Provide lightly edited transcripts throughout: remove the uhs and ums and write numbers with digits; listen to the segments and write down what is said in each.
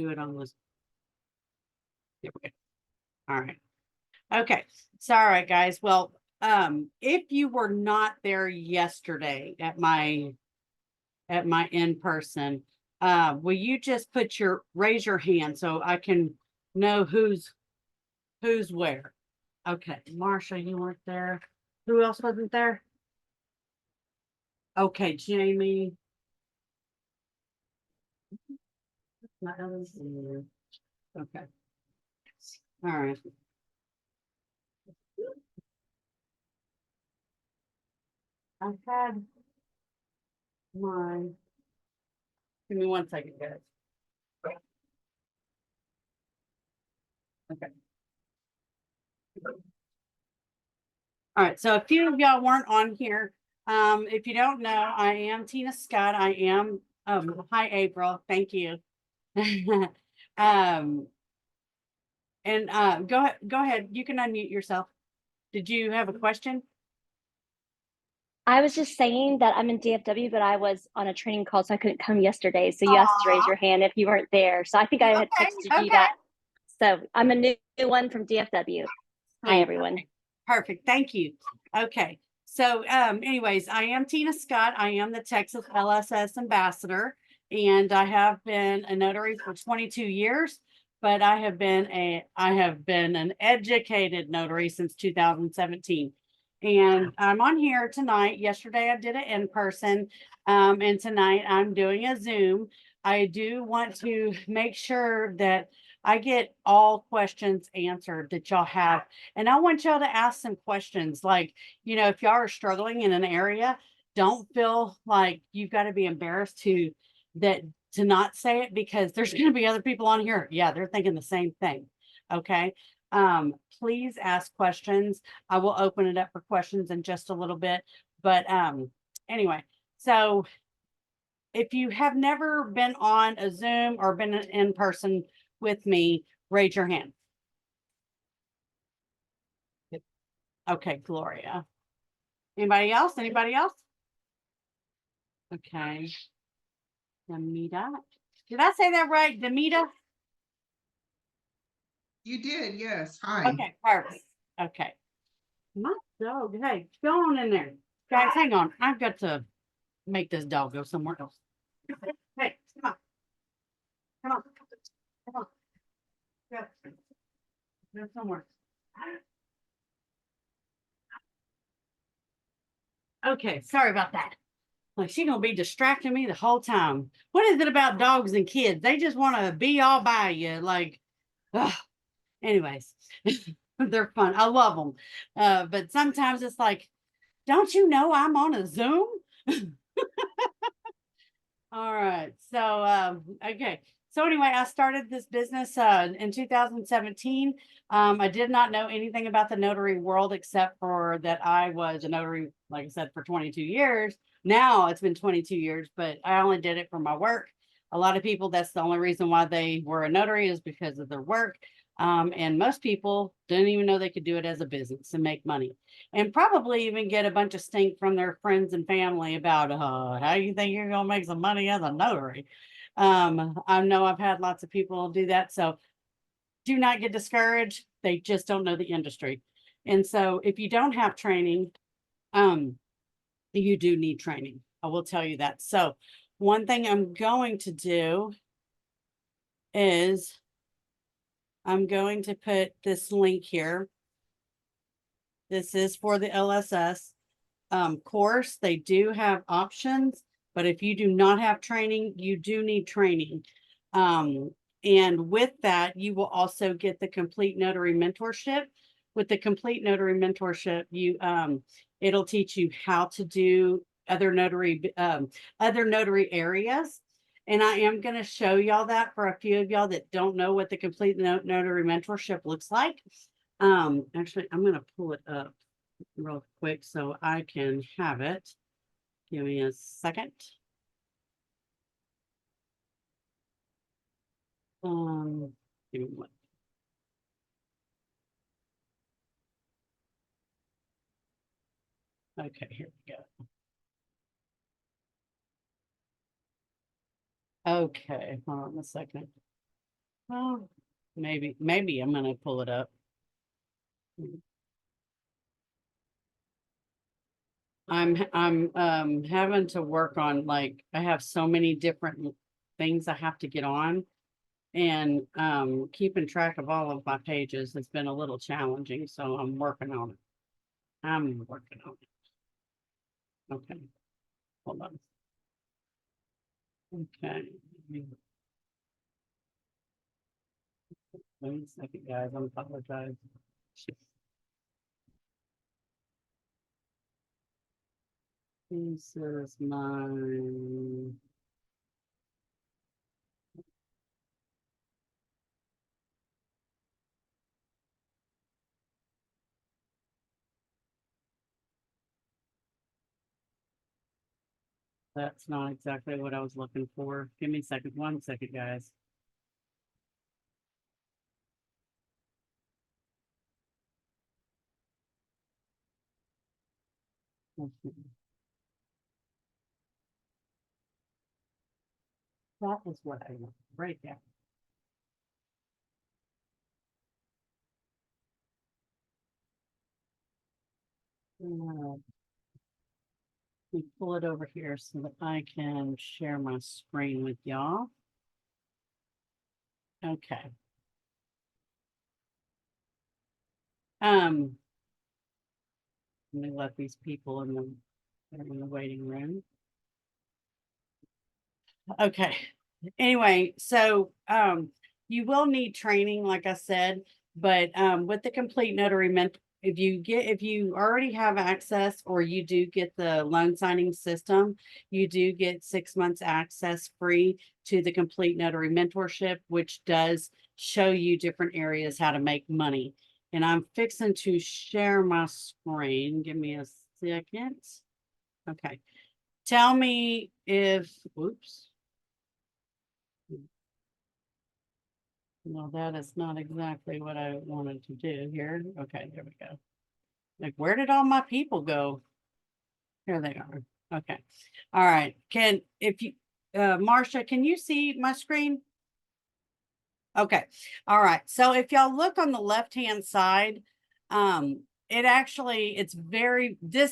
do it on this. There we go. All right. Okay. So, all right, guys. Well, if you were not there yesterday at my in-person, will you just raise your hand so I can know who's where? Okay, Marsha, you weren't there. Who else wasn't there? Okay, Jamie. Okay. All right. I had my, give me 1 second, guys. Okay. All right, so a few of y'all weren't on here. If you don't know, I am Tina Scott. I am, hi, April. Thank you. um, and go ahead. You can unmute yourself. Did you have a question? I was just saying that I'm in DFW, but I was on a training call, so I couldn't come yesterday. So you asked to raise your hand if you weren't there. So I think I had texted you that. So I'm a new one from DFW. Hi, everyone. Perfect. Thank you. Okay. So anyways, I am Tina Scott. I am the Texas LSS ambassador, and I have been a notary for 22 years, but I have been an educated notary since 2017. And I'm on here tonight. Yesterday I did it in person, and tonight I'm doing a Zoom. I do want to make sure that I get all questions answered that y'all have. And I want y'all to ask some questions. Like, if y'all are struggling in an area, don't feel like you've got to be embarrassed to not say it, because there's going to be other people on here. Yeah, they're thinking the same thing. Okay. Please ask questions. I will open it up for questions in just a little bit. But anyway, so if you have never been on a Zoom or been in person with me, raise your hand. Okay, Gloria. Anybody else? Anybody else? Okay. Demita. Did I say that right? Demita? You did, yes. Hi. Okay, perfect. Okay. My dog. Hey, go on in there. Guys, hang on. I've got to make this dog go somewhere else. Hey, come on. Come on. Come on. Go somewhere. Okay, sorry about that. Like, she's gonna be distracting me the whole time. What is it about dogs and kids? They just want to be all by you. Like, ugh. Anyways, they're fun. I love them. But sometimes it's like, don't you know I'm on a Zoom? All right. So, okay. So anyway, I started this business in 2017. I did not know anything about the notary world except for that I was a notary, like I said, for 22 years. Now it's been 22 years, but I only did it for my work. A lot of people, that's the only reason why they were a notary, is because of their work. And most people didn't even know they could do it as a business and make money, and probably even get a bunch of stink from their friends and family about how you think you're going to make some money as a notary. I know I've had lots of people do that. So do not get discouraged. They just don't know the industry. And so if you don't have training, you do need training. I will tell you that. So one thing I'm going to do is I'm going to put this link here. This is for the LSS course. They do have options, but if you do not have training, you do need training. And with that, you will also get the complete notary mentorship. With the complete notary mentorship, it'll teach you how to do other notary areas. And I am going to show y'all that for a few of y'all that don't know what the complete notary mentorship looks like. Actually, I'm going to pull it up real quick so I can have it. Give me a second. Give me one. Okay, here we go. Okay, hold on a second. Oh, maybe I'm gonna pull it up. I'm having to work on, like, I have so many different things I have to get on. And keeping track of all of my pages has been a little challenging, so I'm working on it. I'm working on it. Okay, hold on. Okay. Wait a second, guys. I apologize. This is my. That's not exactly what I was looking for. Give me a second, 1 second, guys. Okay. That is what I want, right there. Let me pull it over here so that I can share my screen with y'all. Okay. Let me let these people in the waiting room. Okay. Anyway, so you will need training, like I said, but with the complete notary if you already have access or you do get the loan signing system, you do get 6 months access free to the complete notary mentorship, which does show you different areas how to make money. And I'm fixing to share my screen. Give me a second. Okay. Tell me if, oops. No, that is not exactly what I wanted to do here. Okay, there we go. Like, where did all my people go? Here they are. Okay. All right. Marcia, can you see my screen? Okay. All right. So if y'all look on the left-hand side, this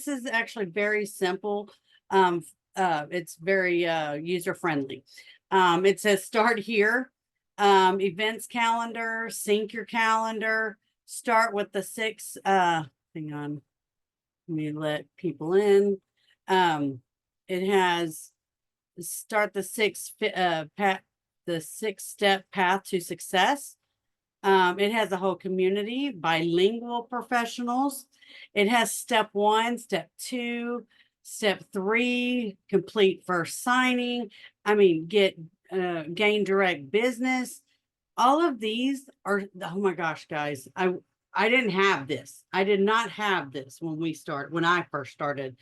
is actually very simple. It's very user-friendly. It says start here, events calendar, sync your calendar, start with the hang on, let me let people in. It has start the the 6-step path to success. It has a whole community, bilingual professionals. It has step 1, step 2, step 3, complete first signing. I mean, gain direct business. All of these are, oh my gosh, guys, I didn't have this. I did not have this when I first started.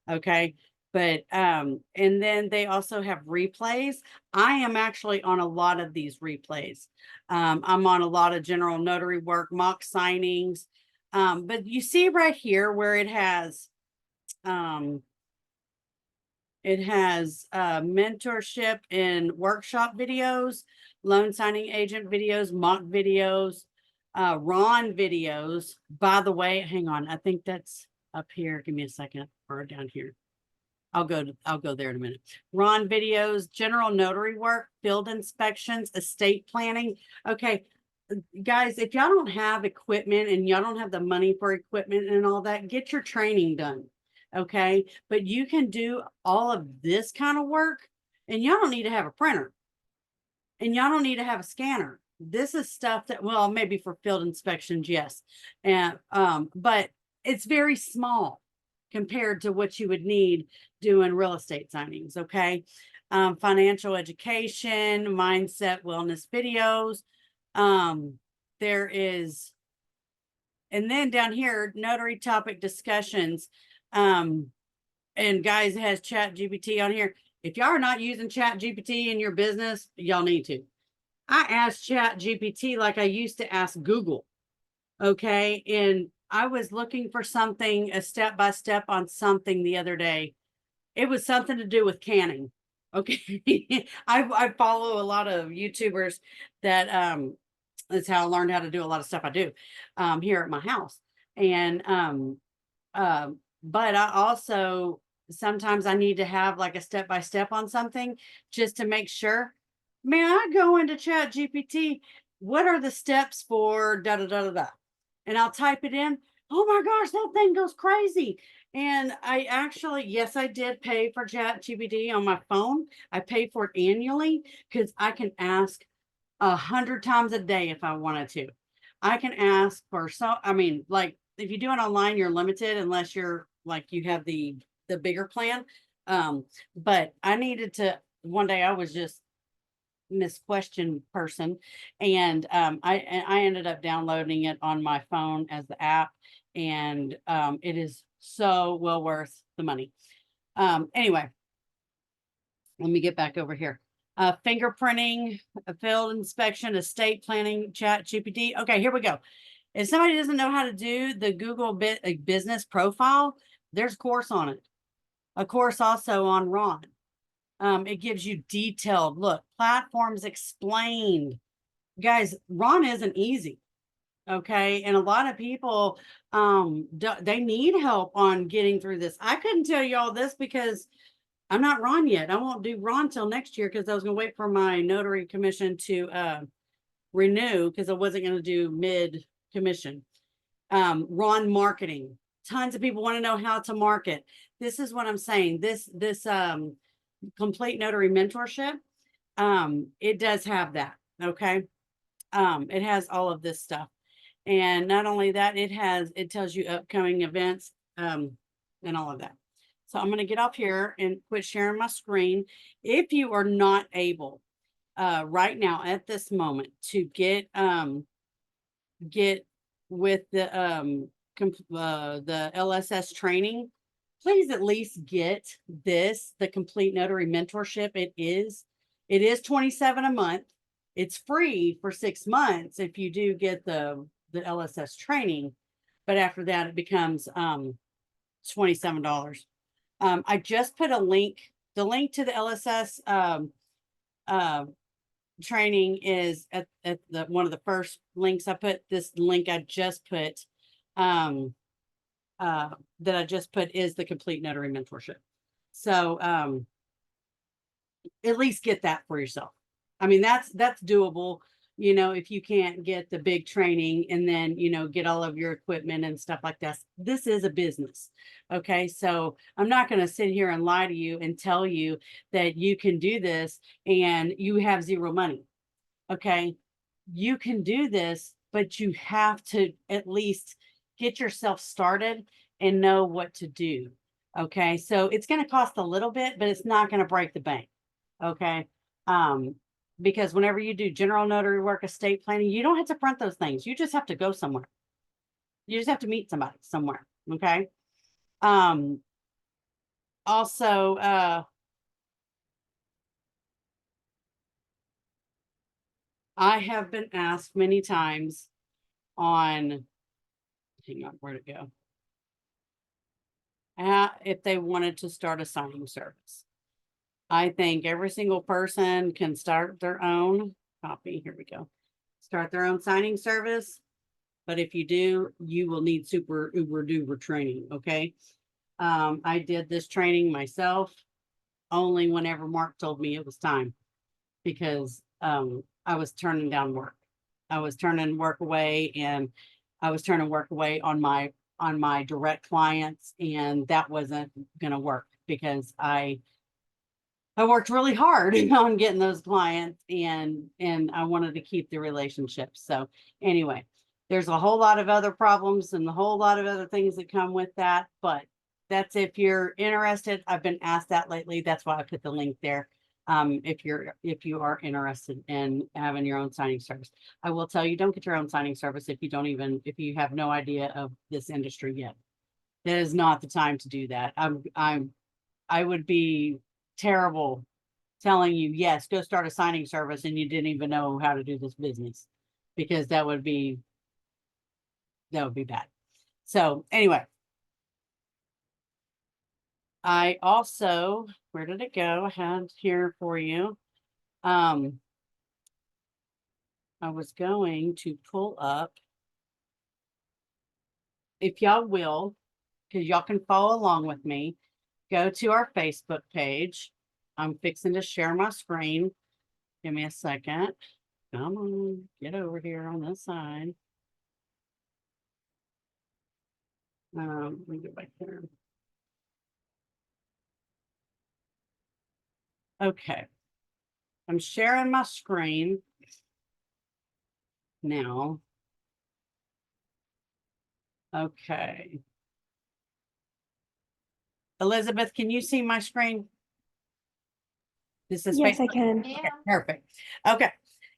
Okay. But and then they also have replays. I am actually on a lot of these replays. I'm on a lot of general notary work, mock signings. But you see right here where it has mentorship and workshop videos, loan signing agent videos, mock videos, Ron videos. By the way, hang on, I think that's up here. Give me a second, or down here. I'll go there in a minute. Ron videos, general notary work, field inspections, estate planning. Okay, guys, if y'all don't have equipment and y'all don't have the money for equipment and all that, get your training done. Okay, but you can do all of this kind of work and y'all don't need to have a printer and y'all don't need to have a scanner. This is stuff that, well, maybe for field inspections, yes. And but it's very small compared to what you would need doing real estate signings. Okay. Financial education, mindset, wellness videos. There is, and then down here, notary topic discussions. And guys, it has Chat GPT on here. If y'all are not using Chat GPT in your business, y'all need to. I asked Chat GPT like I used to ask Google. Okay. And I was looking for something, a step-by-step on something the other day. It was something to do with canning. Okay. I follow a lot of YouTubers that that's how I learned how to do a lot of stuff I do here at my house. And but I also sometimes I need to have like a step by step on something just to make sure. Man, I go into Chat GPT, what are the steps for da da da da da? And I'll type it in. Oh my gosh, that thing goes crazy. And I actually, yes, I did pay for Chat GPT on my phone. I pay for it annually because I can ask 100 times a day if I wanted to. I can ask for I mean, like if you do it online, you're limited unless you're like you have the bigger plan. But I needed to one day I was just Miss Question person, and I ended up downloading it on my phone as the app, and it is so well worth the money. Anyway, let me get back over here. Fingerprinting, a field inspection, estate planning, Chat GPT. Okay, here we go. If somebody doesn't know how to do the Google business profile, there's a course on it. A course also on Ron. It gives you detailed look, platforms explained. Guys, Ron isn't easy. Okay. And a lot of people, they need help on getting through this. I couldn't tell you all this because I'm not Ron yet. I won't do Ron till next year because I was going to wait for my notary commission to renew because I wasn't going to do mid commission. Ron marketing. Tons of people want to know how to market. This is what I'm saying. This complete notary mentorship, it does have that. Okay. It has all of this stuff. And not only that, it tells you upcoming events, and all of that. So I'm going to get off here and quit sharing my screen. If you are not able, right now at this moment to get with the LSS training, please at least get the complete notary mentorship. It is 27 a month. It's free for 6 months if you do get the LSS training, but after that it becomes $27. I just put the link to the LSS uh, training is at the one of the first links I put. This link I just put um that I just put is the complete notary mentorship. So at least get that for yourself. I mean, that's doable, you know, if you can't get the big training and then, you know, get all of your equipment and stuff like that. This is a business. Okay. So I'm not going to sit here and lie to you and tell you that you can do this and you have zero money. Okay. You can do this, but you have to at least get yourself started and know what to do. Okay. So it's going to cost a little bit, but it's not going to break the bank. Okay. Um, because whenever you do general notary work, estate planning, you don't have to print those things. You just have to go somewhere. You just have to meet somebody somewhere. Okay. Um, also, I have been asked many times on, hang on, where'd it go? If they wanted to start a signing service. I think every single person can start their own copy. Here we go. Start their own signing service. But if you do, you will need super uber duper training. Okay. I did this training myself only whenever Mark told me it was time because I was turning down work. I was turning work away and I was turning work away on my direct clients, and that wasn't going to work because I worked really hard on getting those clients and I wanted to keep the relationship. So anyway, there's a whole lot of other problems and a whole lot of other things that come with that, but that's if you're interested. I've been asked that lately. That's why I put the link there. If you are interested in having your own signing service, I will tell you, don't get your own signing service if you have no idea of this industry yet. That is not the time to do that. I would be terrible telling you, yes, go start a signing service and you didn't even know how to do this business, because that would be bad. So anyway, I also where did it go? I had here for you. I was going to pull up, if y'all will, because y'all can follow along with me, go to our Facebook page. I'm fixing to share my screen. Give me a second. Come on, get over here on this side. Let me go back there. Okay. I'm sharing my screen now. Okay. Elizabeth, can you see my screen? This is Yes, I Facebook. can. Okay, perfect. Okay.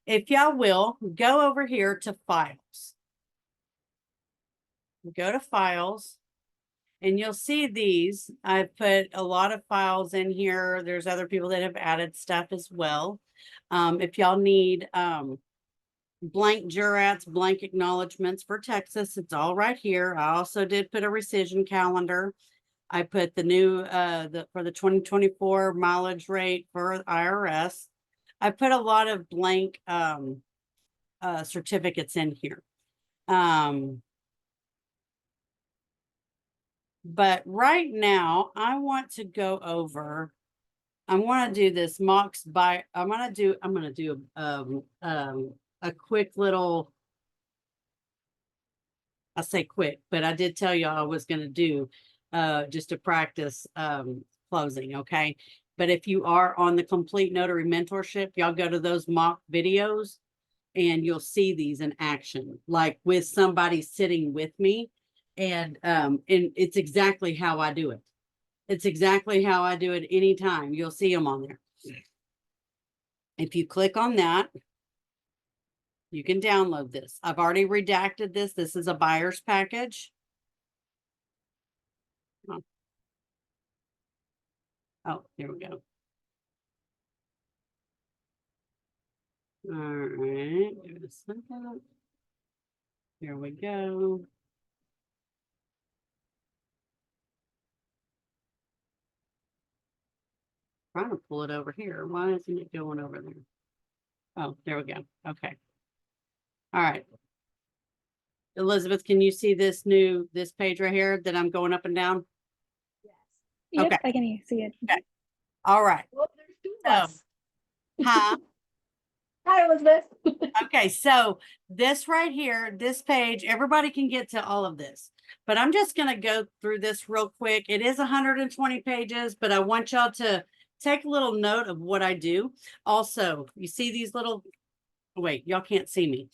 If y'all will, go over here to files. Go to files and you'll see these. I've put a lot of files in here. There's other people that have added stuff as well. If y'all need blank jurats, blank acknowledgements for Texas, it's all right here. I also did put a rescission calendar. I put the new for the 2024 mileage rate for IRS. I put a lot of blank certificates in here. But right now I want to go over, I want to do this mocks by, I'm going to do a quick little, I say quick, but I did tell y'all I was going to do just to practice closing. Okay. But if you are on the Complete Notary Mentorship, y'all go to those mock videos and you'll see these in action, like with somebody sitting with me. And it's exactly how I do it. It's exactly how I do it anytime. You'll see them on there. If you click on that, you can download this. I've already redacted this. This is a buyer's package. Oh, here we go. All right, give it a second. Here we go. Trying to pull it over here. Why isn't it going over there? Oh, there we go. Okay. All right. Elizabeth, can you see this page right here that I'm going up and down? Yep, Okay. I can see it. Okay. All right. Well, there's two So, of us. huh? Hi, Elizabeth. Okay, so this right here, this page, everybody can get to all of this, but I'm just going to go through this real quick. It is 120 pages, but I want y'all to take a little note of what I do. Also, you see these little, wait, y'all can't see me.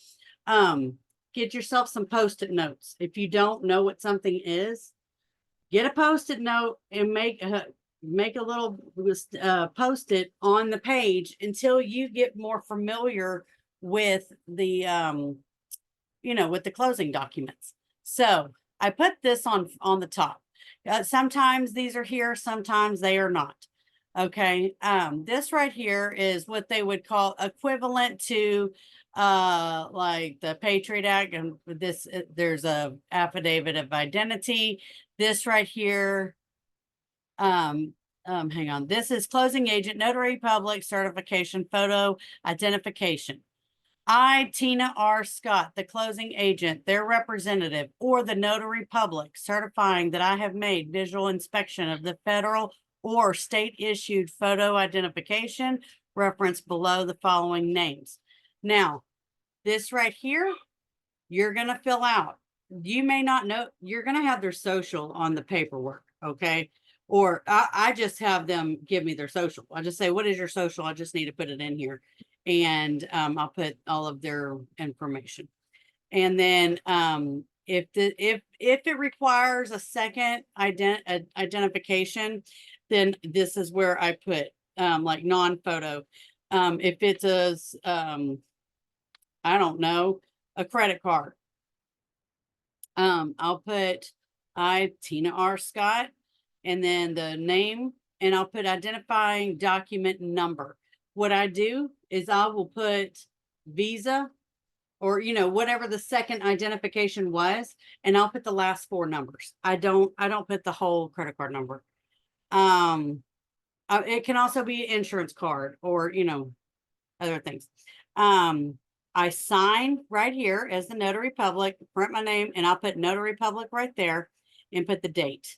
Get yourself some Post-it notes. If you don't know what something is, get a Post-it note and make a little Post-it on the page until you get more familiar with the with the closing documents. So I put this on the top. Sometimes these are here, sometimes they are not. Okay. This right here is what they would call equivalent to like the Patriot Act, and this there's a affidavit of identity. This right here, hang on, this is closing agent notary public certification photo identification. I, Tina R. Scott, the closing agent, their representative, or the notary public, certifying that I have made visual inspection of the federal or state issued photo identification, reference below the following names. Now, this right here, you're going to fill out. You may not know, you're going to have their social on the paperwork, okay? Or I just have them give me their social. I just say, what is your social? I just need to put it in here. And I'll put all of their information. And then if it requires a second identification, then this is where I put like non-photo. If it's I don't know, a credit card. I'll put Tina R. Scott, and then the name, and I'll put identifying document number. What I do is I will put Visa or, whatever the second identification was, and I'll put the last four numbers. I don't put the whole credit card number. It can also be an insurance card or, other things. I sign right here as the notary public, print my name, and I'll put notary public right there and put the date.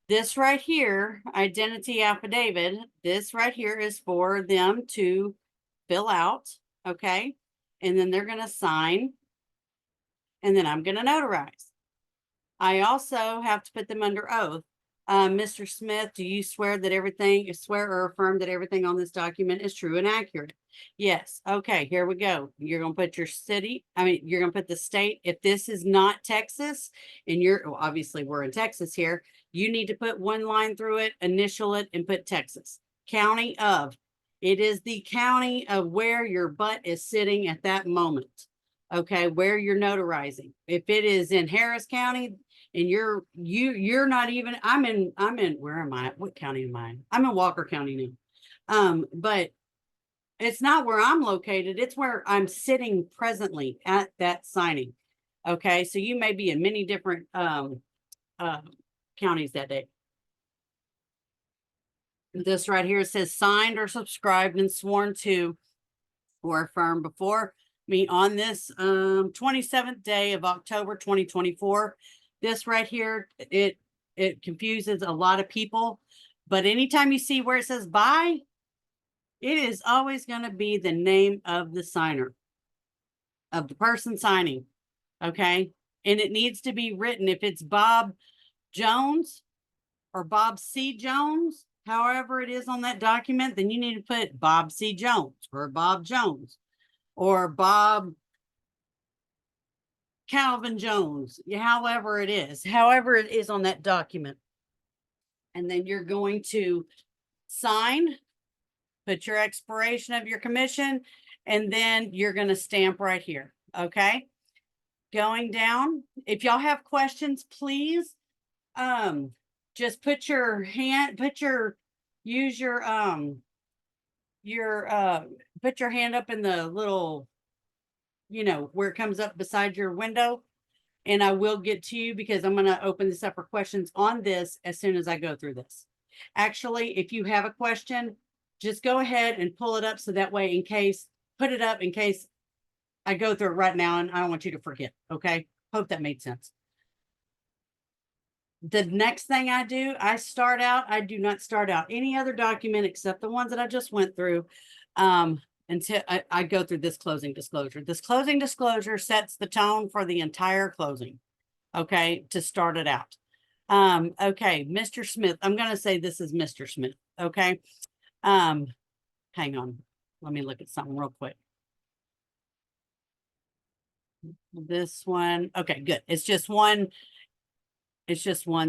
This right here, identity affidavit, this right here is for them to fill out, okay? And then they're gonna sign, and then I'm gonna notarize. I also have to put them under oath. Mr. Smith, do you swear or affirm that everything on this document is true and accurate? Yes. Okay, here we go. You're gonna put your city, you're gonna put the state. If this is not Texas, and well, obviously we're in Texas here, you need to put one line through it, initial it, and put Texas. County of. It is the county of where your butt is sitting at that moment. Okay, where you're notarizing. If it is in Harris County, and you're not even, I'm in, where am I? What county am I in? I'm in Walker County now. But it's not where I'm located. It's where I'm sitting presently at that signing. Okay. So you may be in many different, counties that day. This right here says signed or subscribed and sworn to or affirmed before me on this 27th day of October 2024. This right here, it confuses a lot of people, but anytime you see where it says by, it is always going to be the name of the signer, of the person signing. Okay. And it needs to be written. If it's Bob Jones or Bob C. Jones, however it is on that document, then you need to put Bob C. Jones or Bob Jones or Bob Calvin Jones, however it is on that document. And then you're going to sign, put your expiration of your commission, and then you're going to stamp right here. Okay. Going down. If y'all have questions, please, just put your hand up in the little, where it comes up beside your window, and I will get to you because I'm going to open this up for questions on this as soon as I go through this. Actually, if you have a question, just go ahead and pull it up so that way put it up in case I go through it right now and I don't want you to forget. Okay. Hope that made sense. The next thing I do, I do not start out any other document except the ones that I just went through. Until I go through this closing disclosure. This closing disclosure sets the tone for the entire closing. Okay. To start it out. Okay. Mr. Smith, I'm going to say this is Mr. Smith. Okay. Hang on. Let me look at something real quick. This one. Okay, good. It's just one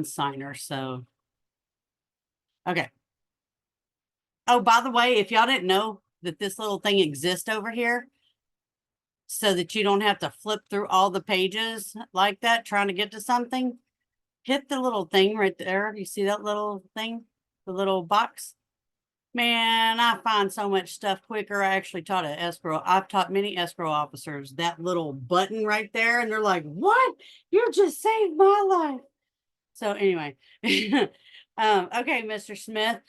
signer. So, okay. Oh, by the way, if y'all didn't know that this little thing exists over here, so that you don't have to flip through all the pages like that, trying to get to something, hit the little thing right there. You see that little thing, the little box? Man, I find so much stuff quicker. I actually I've taught many escrow officers that little button right there, and they're like, what? You just saved my life. So anyway, okay, Mr. Smith,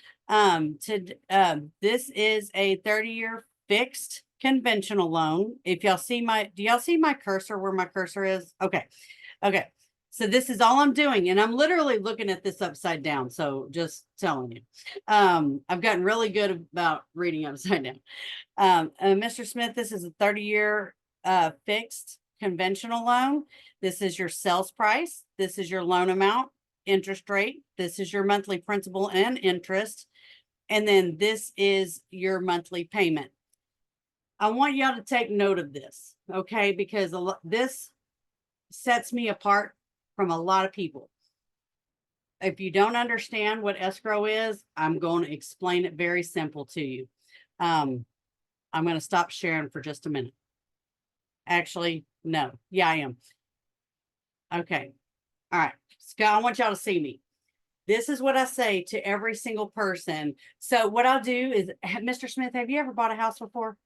this is a 30-year fixed conventional loan. If y'all see do y'all see my cursor where my cursor is? Okay. Okay. So this is all I'm doing. And I'm literally looking at this upside down. So just telling you, I've gotten really good about reading upside down. Mr. Smith, this is a 30-year fixed conventional loan. This is your sales price. This is your loan amount, interest rate. This is your monthly principal and interest. And then this is your monthly payment. I want y'all to take note of this, okay? Because this sets me apart from a lot of people. If you don't understand what escrow is, I'm going to explain it very simple to you. I'm going to stop sharing for just a minute. Actually, no. Yeah, I am. Okay. All right. Scott, I want y'all to see me. This is what I say to every single person. So what I'll do is, Mr. Smith, have you ever bought a house before?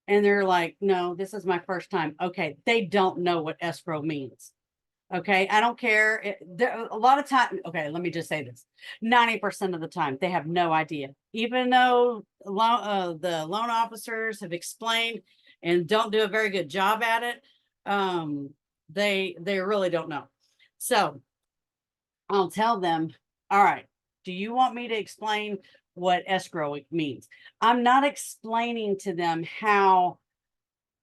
And they're like, no, this is my first time. Okay. They don't know what escrow means. Okay, I don't care. A lot of time, okay, let me just say this. 90% of the time, they have no idea. Even though the loan officers have explained and don't do a very good job at it, they really don't know. So I'll tell them, all right, do you want me to explain what escrow means? I'm not explaining to them how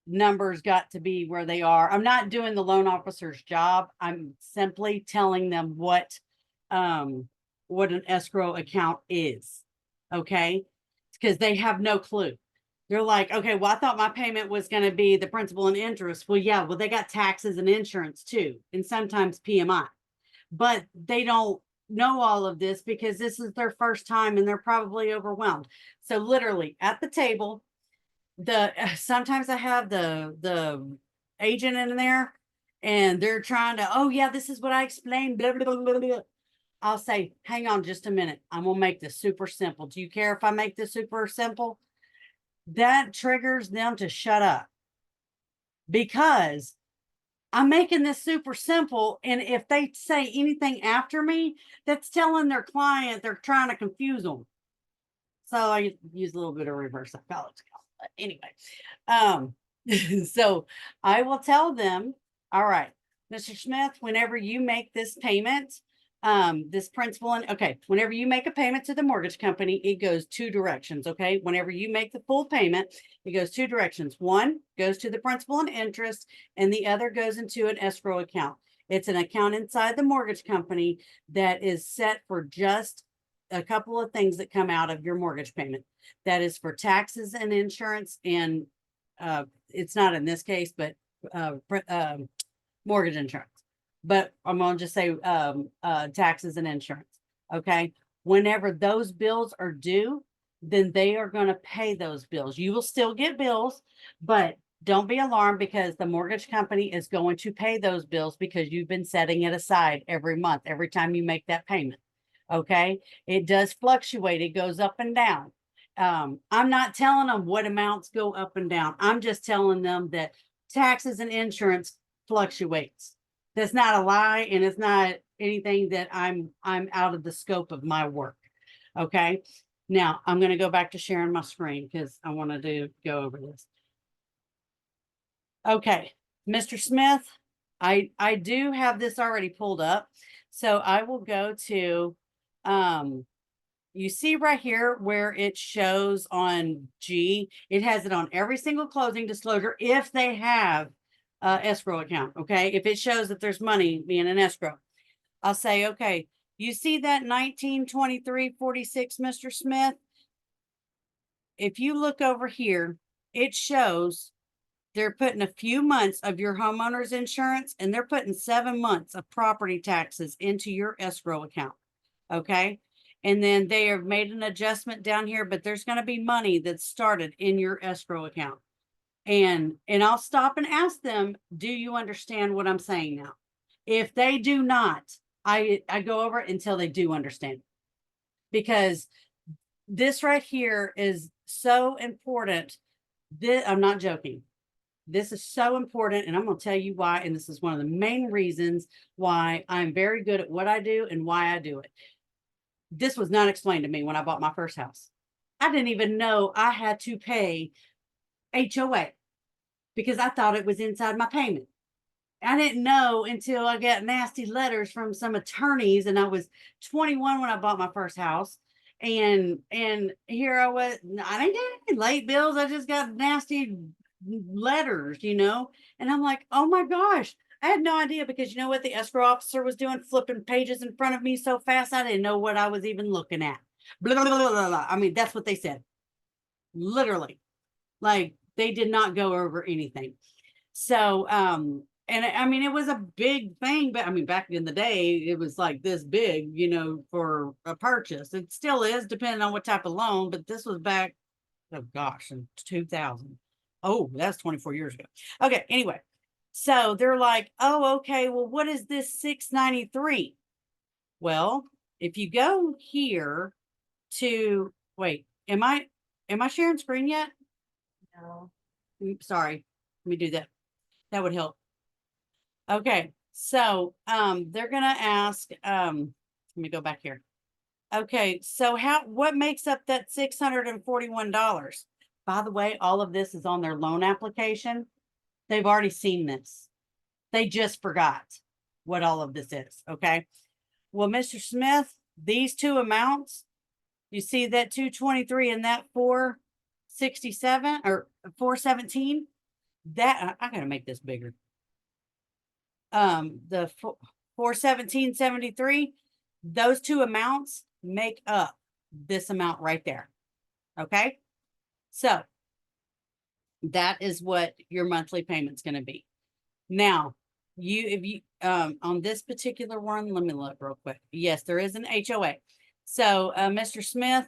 numbers got to be where they are. I'm not doing the loan officer's job. I'm simply telling them what an escrow account is. Okay. Because they have no clue. They're like, okay, well, I thought my payment was going to be the principal and interest. Well, yeah, well, they got taxes and insurance too, and sometimes PMI, but they don't know all of this because this is their first time and they're probably overwhelmed. So literally at the table, sometimes I have the agent in there and they're trying to, oh yeah, this is what I explained, blah, blah, blah, blah, blah. I'll say, hang on just a minute. I'm gonna make this super simple. Do you care if I make this super simple? That triggers them to shut up because I'm making this super simple. And if they say anything after me, that's telling their client they're trying to confuse them. So I use a little bit of reverse psychology. But anyway, so I will tell them, all right, Mr. Smith, whenever you make this payment, this principal and okay, whenever you make a payment to the mortgage company, it goes two directions. Okay. Whenever you make the full payment, it goes two directions. One goes to the principal and interest, and the other goes into an escrow account. It's an account inside the mortgage company that is set for just a couple of things that come out of your mortgage payment. That is for taxes and insurance, and it's not in this case, but mortgage insurance. But I'm going to just say taxes and insurance. Okay. Whenever those bills are due, then they are going to pay those bills. You will still get bills, but don't be alarmed because the mortgage company is going to pay those bills because you've been setting it aside every month, every time you make that payment. Okay. It does fluctuate. It goes up and down. I'm not telling them what amounts go up and down. I'm just telling them that taxes and insurance fluctuates. That's not a lie, and it's not anything that I'm out of the scope of my work. Okay. Now I'm going to go back to sharing my screen because I wanted to go over this. Okay, Mr. Smith, I do have this already pulled up. So I will go to you see right here where it shows on G, it has it on every single closing disclosure if they have escrow account. Okay. If it shows that there's money being an escrow, I'll say, okay, you see that 1923.46, Mr. Smith? If you look over here, it shows they're putting a few months of your homeowner's insurance and they're putting 7 months of property taxes into your escrow account. Okay. And then they have made an adjustment down here, but there's going to be money that's started in your escrow account. And I'll stop and ask them, do you understand what I'm saying now? If they do not, I go over it until they do understand. Because this right here is so important. I'm not joking. This is so important, and I'm going to tell you why. And this is one of the main reasons why I'm very good at what I do and why I do it. This was not explained to me when I bought my first house. I didn't even know I had to pay HOA because I thought it was inside my payment. I didn't know until I got nasty letters from some attorneys, and I was 21 when I bought my first house. And here I was, I didn't get any late bills. I just got nasty letters, and I'm like, oh my gosh, I had no idea because you know what the escrow officer was doing, flipping pages in front of me so fast I didn't know what I was even looking at. Blah, blah, blah, blah, blah. I mean, that's what they said. Literally. Like they did not go over anything. So and I mean it was a big thing, but I mean back in the day it was like this big, for a purchase. It still is depending on what type of loan, but this was back, oh gosh, in 2000. Oh, that's 24 years ago. Okay, anyway. So they're like, "Oh, okay, well what is this 693?" Well, if you go here to wait, am I sharing screen yet? No. Sorry. Let me do that. That would help. Okay. So, they're gonna ask, let me go back here. Okay, so what makes up that $641? By the way, all of this is on their loan application. They've already seen this. They just forgot what all of this is, okay? Well, Mr. Smith, these two amounts, you see that 223 and that 467 or 417, that I gotta make this bigger. The 417.73, those two amounts make up this amount right there. Okay. So that is what your monthly payment's going to be. Now, if you, on this particular one, let me look real quick. Yes, there is an HOA. So, Mr. Smith,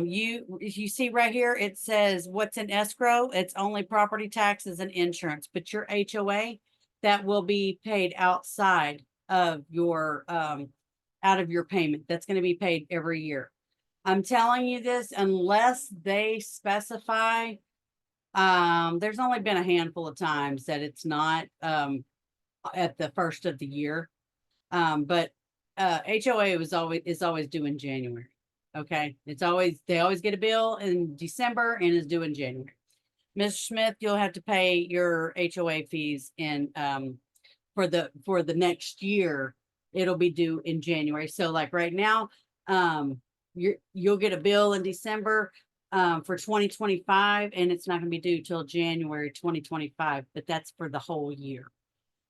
you see right here, it says what's in escrow. It's only property taxes and insurance, but your HOA, that will be paid outside of your, out of your payment. That's going to be paid every year. I'm telling you this, unless they specify, there's only been a handful of times that it's not, at the first of the year. But HOA is always due in January. Okay. They always get a bill in December and is due in January. Mr. Smith, you'll have to pay your HOA fees in, for the next year. It'll be due in January. So like right now, you'll get a bill in December, for 2025, and it's not going to be due till January 2025, but that's for the whole year.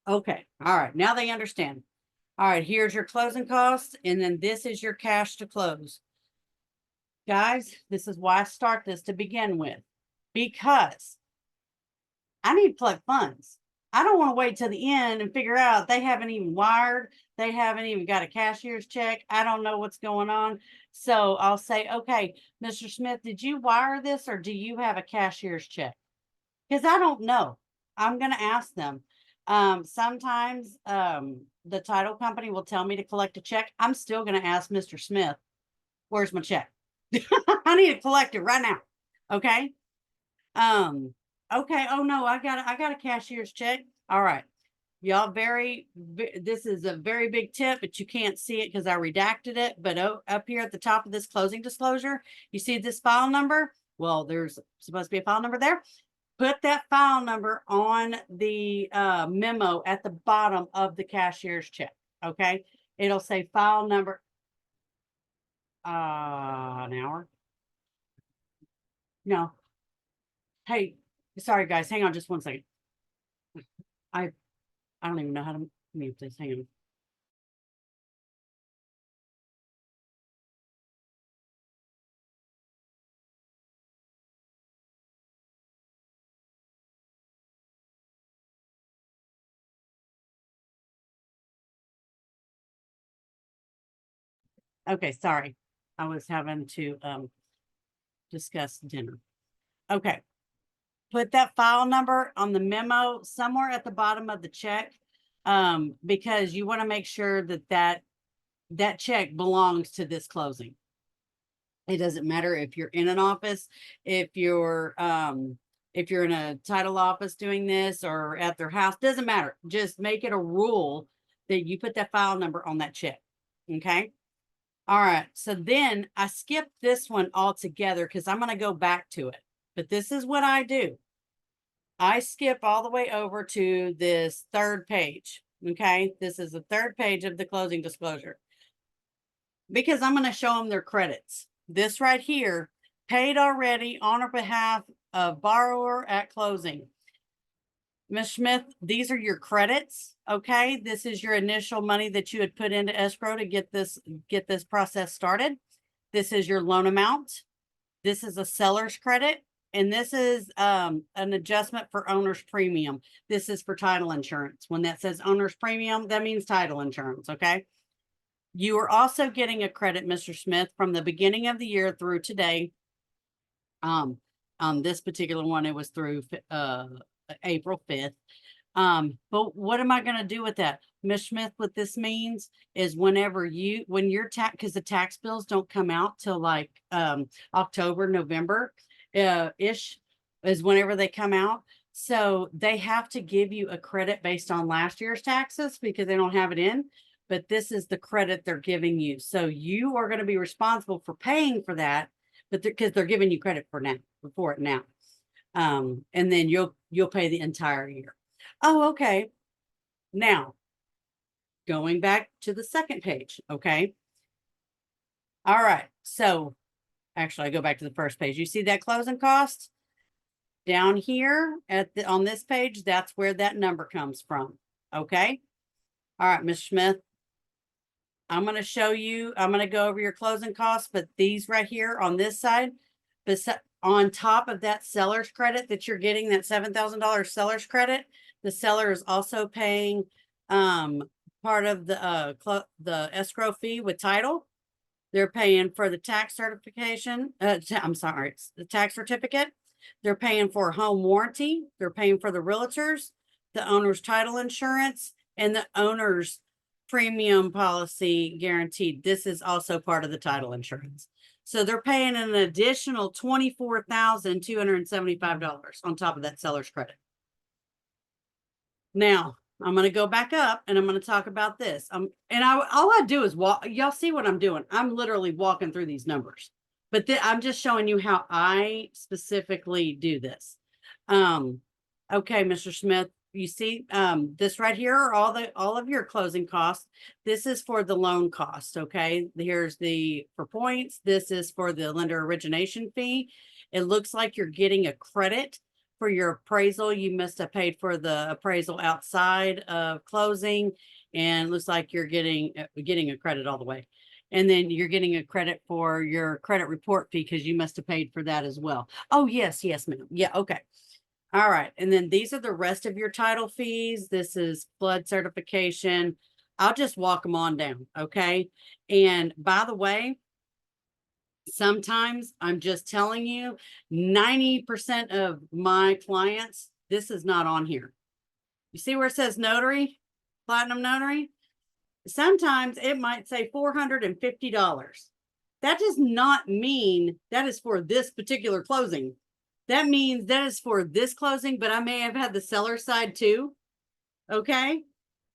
Okay. All right. Now they understand. All right. Here's your closing costs. And then this is your cash to close. Guys, this is why I start this to begin with, because I need to collect funds. I don't want to wait till the end and figure out they haven't even wired. They haven't even got a cashier's check. I don't know what's going on. So I'll say, okay, Mr. Smith, did you wire this or do you have a cashier's check? Because I don't know. I'm going to ask them. Sometimes the title company will tell me to collect a check. I'm still going to ask Mr. Smith, where's my check? I need to collect it right now. Okay. Okay. Oh no, I got a cashier's check. All right. Y'all this is a very big tip, but you can't see it because I redacted it. But up here at the top of this closing disclosure, you see this file number? Well, there's supposed to be a file number there. Put that file number on the memo at the bottom of the cashier's check. Okay. It'll say file number. An hour. No. Hey, sorry guys, hang on just one second. I don't even know how to mute this. Hang on. Okay, sorry. I was having to discuss dinner. Okay. Put that file number on the memo somewhere at the bottom of the check, because you want to make sure that check belongs to this closing. It doesn't matter if you're in an office, if you're in a title office doing this or at their house, doesn't matter. Just make it a rule that you put that file number on that check. Okay. All right. So then I skipped this one altogether because I'm going to go back to it. But this is what I do. I skip all the way over to this third page. Okay. This is the third page of the closing disclosure, because I'm going to show them their credits. This right here, paid already on or behalf of borrower at closing. Ms. Smith, these are your credits. Okay. This is your initial money that you had put into escrow to get this process started. This is your loan amount. This is a seller's credit. And this is an adjustment for owner's premium. This is for title insurance. When that says owner's premium, that means title insurance. Okay. You are also getting a credit, Mr. Smith, from the beginning of the year through today. On this particular one, it was through April 5th. But what am I going to do with that? Ms. Smith, what this means is when your tax, because the tax bills don't come out till like October, November ish is whenever they come out. So they have to give you a credit based on last year's taxes because they don't have it in, but this is the credit they're giving you. So you are going to be responsible for paying for that, but because they're giving you credit for it now. And then you'll pay the entire year. Oh, okay. Now, going back to the second page, okay? All right, so actually I go back to the first page. You see that closing cost? Down here on this page, that's where that number comes from, okay? All right, Ms. Smith, I'm going to show you, I'm going to go over your closing costs, but these right here on this side, on top of that seller's credit that you're getting, that $7,000 seller's credit, the seller is also paying part of the escrow fee with title. They're paying for the tax certification. I'm sorry, it's the tax certificate. They're paying for home warranty. They're paying for the realtors, the owner's title insurance, and the owner's premium policy guaranteed. This is also part of the title insurance. So they're paying an additional $24,275 on top of that seller's credit. Now, I'm going to go back up and I'm going to talk about this. All I do is walk. Y'all see what I'm doing. I'm literally walking through these numbers, but I'm just showing you how I specifically do this. Okay, Mr. Smith, you see this right here are all of your closing costs. This is for the loan cost. Okay, here's for points. This is for the lender origination fee. It looks like you're getting a credit for your appraisal. You must have paid for the appraisal outside of closing, and it looks like you're getting a credit all the way. And then you're getting a credit for your credit report fee because you must have paid for that as well. Oh, yes, ma'am. Yeah, okay. All right. And then these are the rest of your title fees. This is flood certification. I'll just walk them on down. Okay. And by the way, sometimes I'm just telling you, 90% of my clients, this is not on here. You see where it says notary, platinum notary? Sometimes it might say $450. That does not mean that is for this particular closing. That means that is for this closing, but I may have had the seller side too. Okay.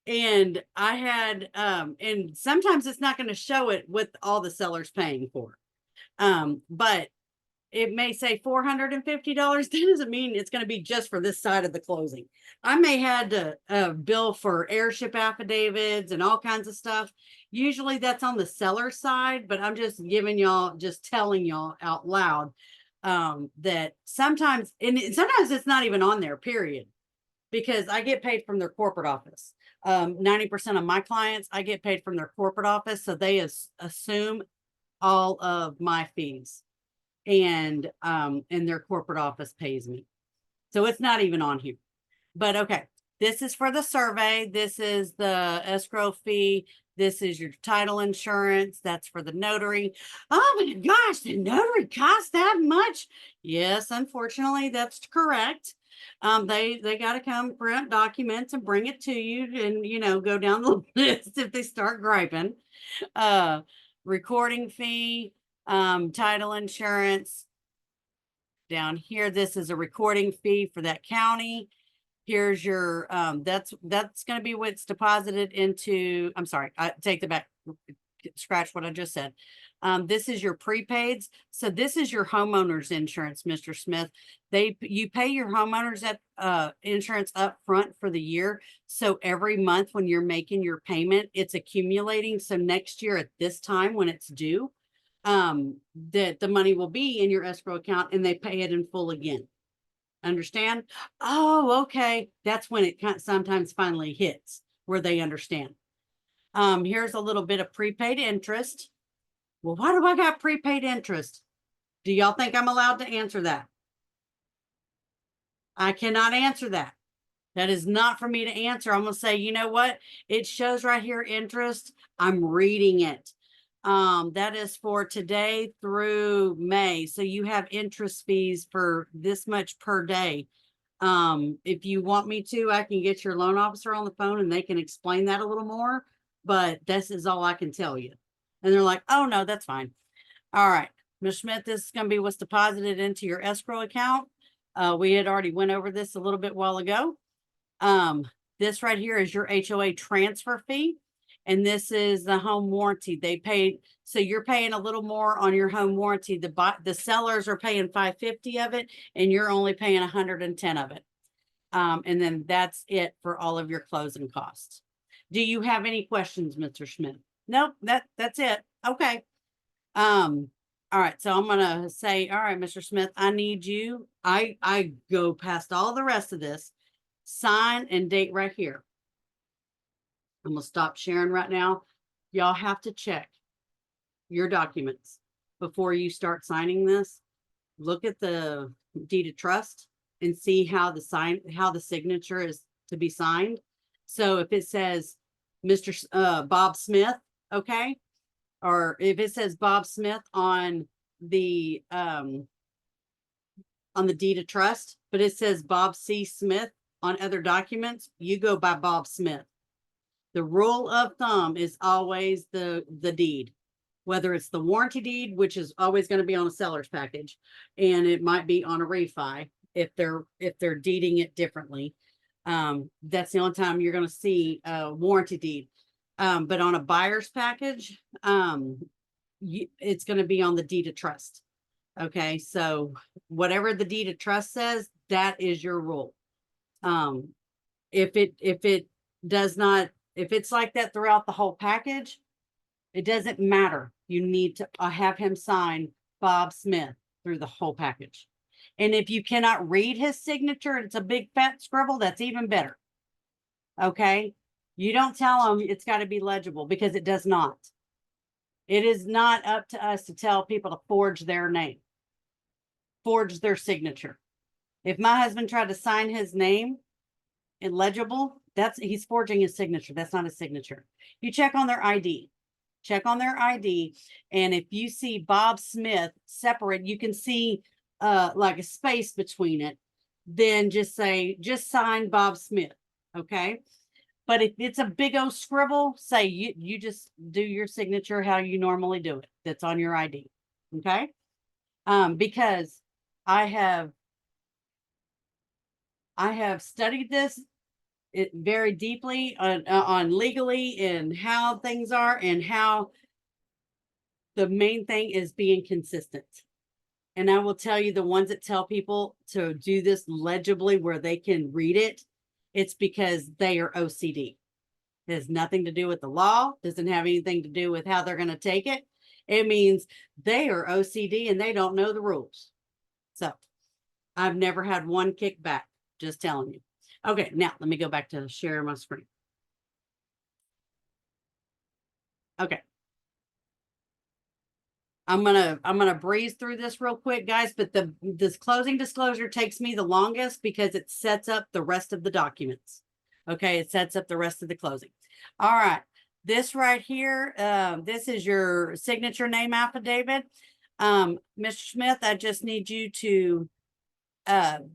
And I had, and sometimes it's not going to show it with all the sellers paying for. But it may say $450. That doesn't mean it's going to be just for this side of the closing. I may had to bill for airship affidavits and all kinds of stuff. Usually that's on the seller side, but I'm just telling y'all out loud that sometimes it's not even on there, period, because I get paid from their corporate office. 90% of my clients, I get paid from their corporate office. So they assume all of my fees, and their corporate office pays me. So it's not even on here. But okay, this is for the survey. This is the escrow fee. This is your title insurance. That's for the notary. Oh my gosh, the notary costs that much? Yes, unfortunately, that's correct. They got to come print documents and bring it to you, and go down the list if they start griping. Recording fee, title insurance. Down here, this is a recording fee for that county. Here's your, that's going to be what's deposited into, I'm sorry, I take that back, scratch what I just said. This is your prepaids. So this is your homeowner's insurance, Mr. Smith. You pay your homeowner's insurance up front for the year. So every month when you're making your payment, it's accumulating. So next year at this time when it's due, that the money will be in your escrow account and they pay it in full again. Understand? Oh, okay. That's when it sometimes finally hits where they understand. Here's a little bit of prepaid interest. Well, why do I got prepaid interest? Do y'all think I'm allowed to answer that? I cannot answer that. That is not for me to answer. I'm going to say, you know what? It shows right here, interest. I'm reading it. That is for today through May. So you have interest fees for this much per day. If you want me to, I can get your loan officer on the phone and they can explain that a little more, but this is all I can tell you. And they're like, oh no, that's fine. All right, Ms. Smith, this is going to be what's deposited into your escrow account. We had already went over this a little bit while ago. This right here is your HOA transfer fee. And this is the home warranty. They paid, so you're paying a little more on your home warranty. The sellers are paying $550 of it, and you're only paying 110 of it. And then that's it for all of your closing costs. Do you have any questions, Mr. Schmidt? Nope, that's it. Okay. All right, so I'm gonna say, all right, Mr. Smith, I need you. I go past all the rest of this. Sign and date right here. I'm gonna stop sharing right now. Y'all have to check your documents before you start signing this. Look at the deed of trust and see how the signature is to be signed. So if it says Mr. Bob Smith, okay, or if it says Bob Smith on the deed of trust, but it says Bob C. Smith on other documents, you go by Bob Smith. The rule of thumb is always the deed, whether it's the warranty deed, which is always going to be on a seller's package, and it might be on a refi if they're deeding it differently. That's the only time you're going to see a warranty deed. But on a buyer's package, it's going to be on the deed of trust. Okay, so whatever the deed of trust says, that is your rule. If it's like that throughout the whole package, it doesn't matter. You need to have him sign Bob Smith through the whole package. And if you cannot read his signature, it's a big fat scribble, that's even better. Okay, you don't tell him it's got to be legible, because it does not. It is not up to us to tell people to forge their name, forge their signature. If my husband tried to sign his name illegible, he's forging his signature. That's not a signature. You check on their ID. Check on their ID. And if you see Bob Smith separate, you can see like a space between it. Then just sign Bob Smith. Okay. But if it's a big old scribble, say you just do your signature how you normally do it. That's on your ID. Okay. Because I have studied this very deeply on legally and how things are, and how the main thing is being consistent. And I will tell you, the ones that tell people to do this legibly where they can read it, it's because they are OCD. It has nothing to do with the law, doesn't have anything to do with how they're going to take it. It means they are OCD and they don't know the rules. So I've never had one kickback, just telling you. Okay, now let me go back to share my screen. Okay. I'm gonna breeze through this real quick, guys, but this closing disclosure takes me the longest because it sets up the rest of the documents. Okay, it sets up the rest of the closing. All right, this right here, this is your signature name affidavit. Mr. Smith, I just need you to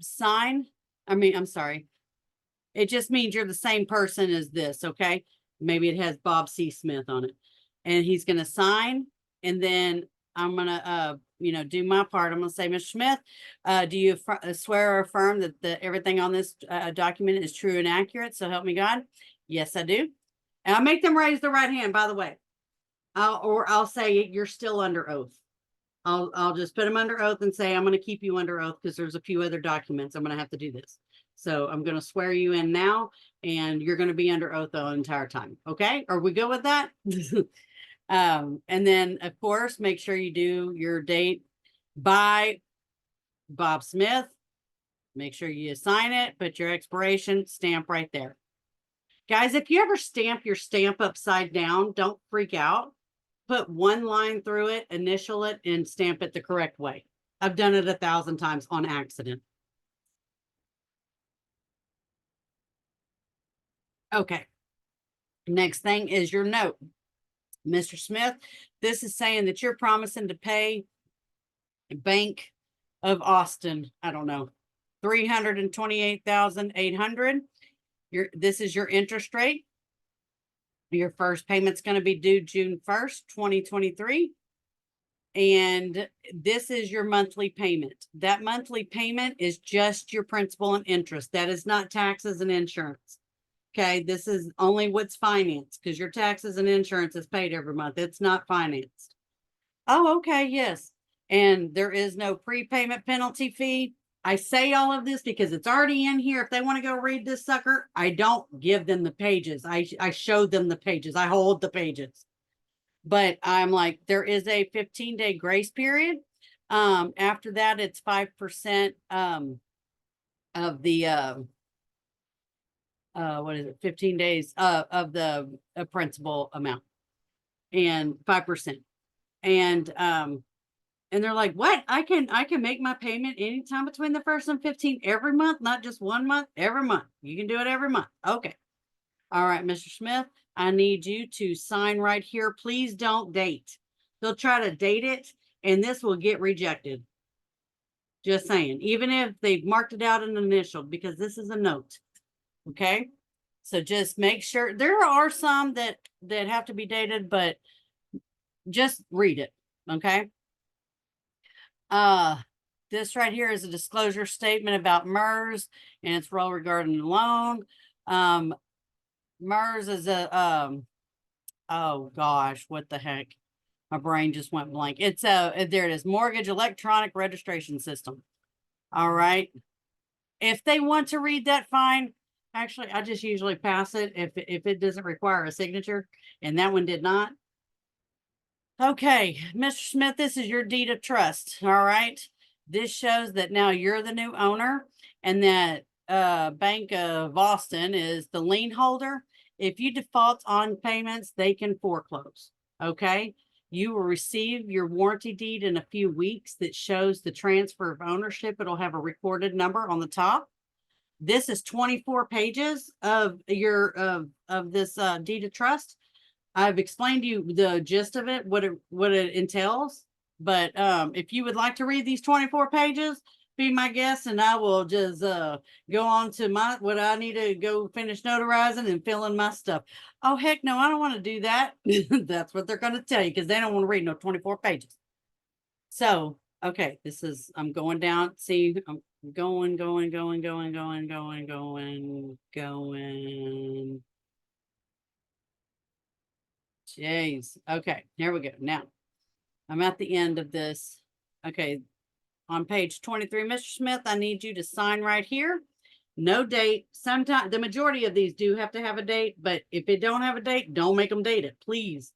sign. I'm sorry. It just means you're the same person as this, okay? Maybe it has Bob C. Smith on it. And he's going to sign, and then I'm going to, do my part. I'm going to say, Mr. Smith, do you swear or affirm that everything on this document is true and accurate? So help me God. Yes, I do. And I'll make them raise their right hand, by the way. I'll say you're still under oath. I'll just put them under oath and say, I'm going to keep you under oath because there's a few other documents. I'm going to have to do this. So I'm going to swear you in now, and you're going to be under oath the entire time. Okay. Are we good with that? And then of course, make sure you do your date by Bob Smith. Make sure you sign it, put your expiration stamp right there. Guys, if you ever stamp your stamp upside down, don't freak out. Put one line through it, initial it, and stamp it the correct way. I've done it 1,000 times on accident. Okay. Next thing is your note. Mr. Smith, this is saying that you're promising to pay Bank of Austin, I don't know, $328,800. This is your interest rate. Your first payment's going to be due June 1st, 2023. and this is your monthly payment. That monthly payment is just your principal and interest. That is not taxes and insurance. Okay, this is only what's financed because your taxes and insurance is paid every month. It's not financed. Oh, okay, yes. And there is no prepayment penalty fee. I say all of this because it's already in here. If they want to go read this sucker, I don't give them the pages. I show them the pages. I hold the pages. But I'm like, there is a 15-day grace period. After that, it's 5% of the what is it, 15 days of the principal amount, and 5%. And they're like, what? I can make my payment anytime between the 1st and 15th every month, not just 1 month, every month. You can do it every month. Okay. All right, Mr. Smith, I need you to sign right here. Please don't date. They'll try to date it and this will get rejected. Just saying, even if they've marked it out an initial, because this is a note. Okay. So just make sure. There are some that have to be dated, but just read it. Okay. This right here is a disclosure statement about MERS and its role regarding the loan. MERS is a oh gosh, what the heck? My brain just went blank. It's there it is, mortgage electronic registration system. All right. If they want to read that, fine. Actually, I just usually pass it if it doesn't require a signature, and that one did not. Okay, Mr. Smith, this is your deed of trust. All right. This shows that now you're the new owner and that Bank of Austin is the lien holder. If you default on payments, they can foreclose. Okay. You will receive your warranty deed in a few weeks that shows the transfer of ownership. It'll have a recorded number on the top. This is 24 pages of your of this deed of trust. I've explained to you the gist of it, what it entails. But if you would like to read these 24 pages, be my guest, and I will just go on to what I need to go finish notarizing and fill in my stuff. Oh, heck no, I don't want to do that. That's what they're going to tell you because they don't want to read no 24 pages. So, okay, I'm going down. See, I'm going. Jeez. Okay, here we go. Now, I'm at the end of this. Okay, on page 23, Mr. Smith, I need you to sign right here. No date. Sometimes the majority of these do have to have a date, but if it don't have a date, don't make them date it, please.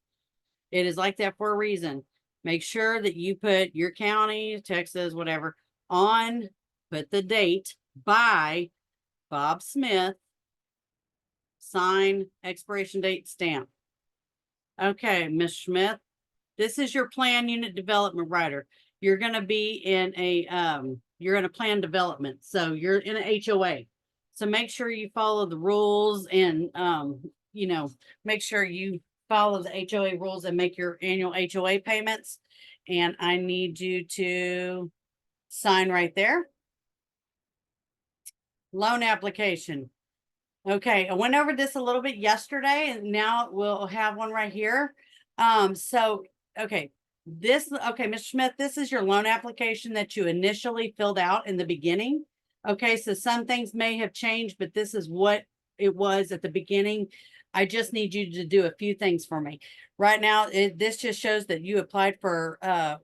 It is like that for a reason. Make sure that you put your county, Texas, whatever, on, put the date by Bob Smith, sign, expiration date, stamp. Okay, Ms. Smith, this is your plan unit development writer. You're going to be in you're in a plan development. So you're in an HOA. So make sure you follow the rules and, make sure you follow the HOA rules and make your annual HOA payments. And I need you to sign right there. Loan application. Okay, I went over this a little bit yesterday and now we'll have one right here. Okay, Mr. Smith, this is your loan application that you initially filled out in the beginning. Okay, so some things may have changed, but this is what it was at the beginning. I just need you to do a few things for me. Right now, this just shows that you applied for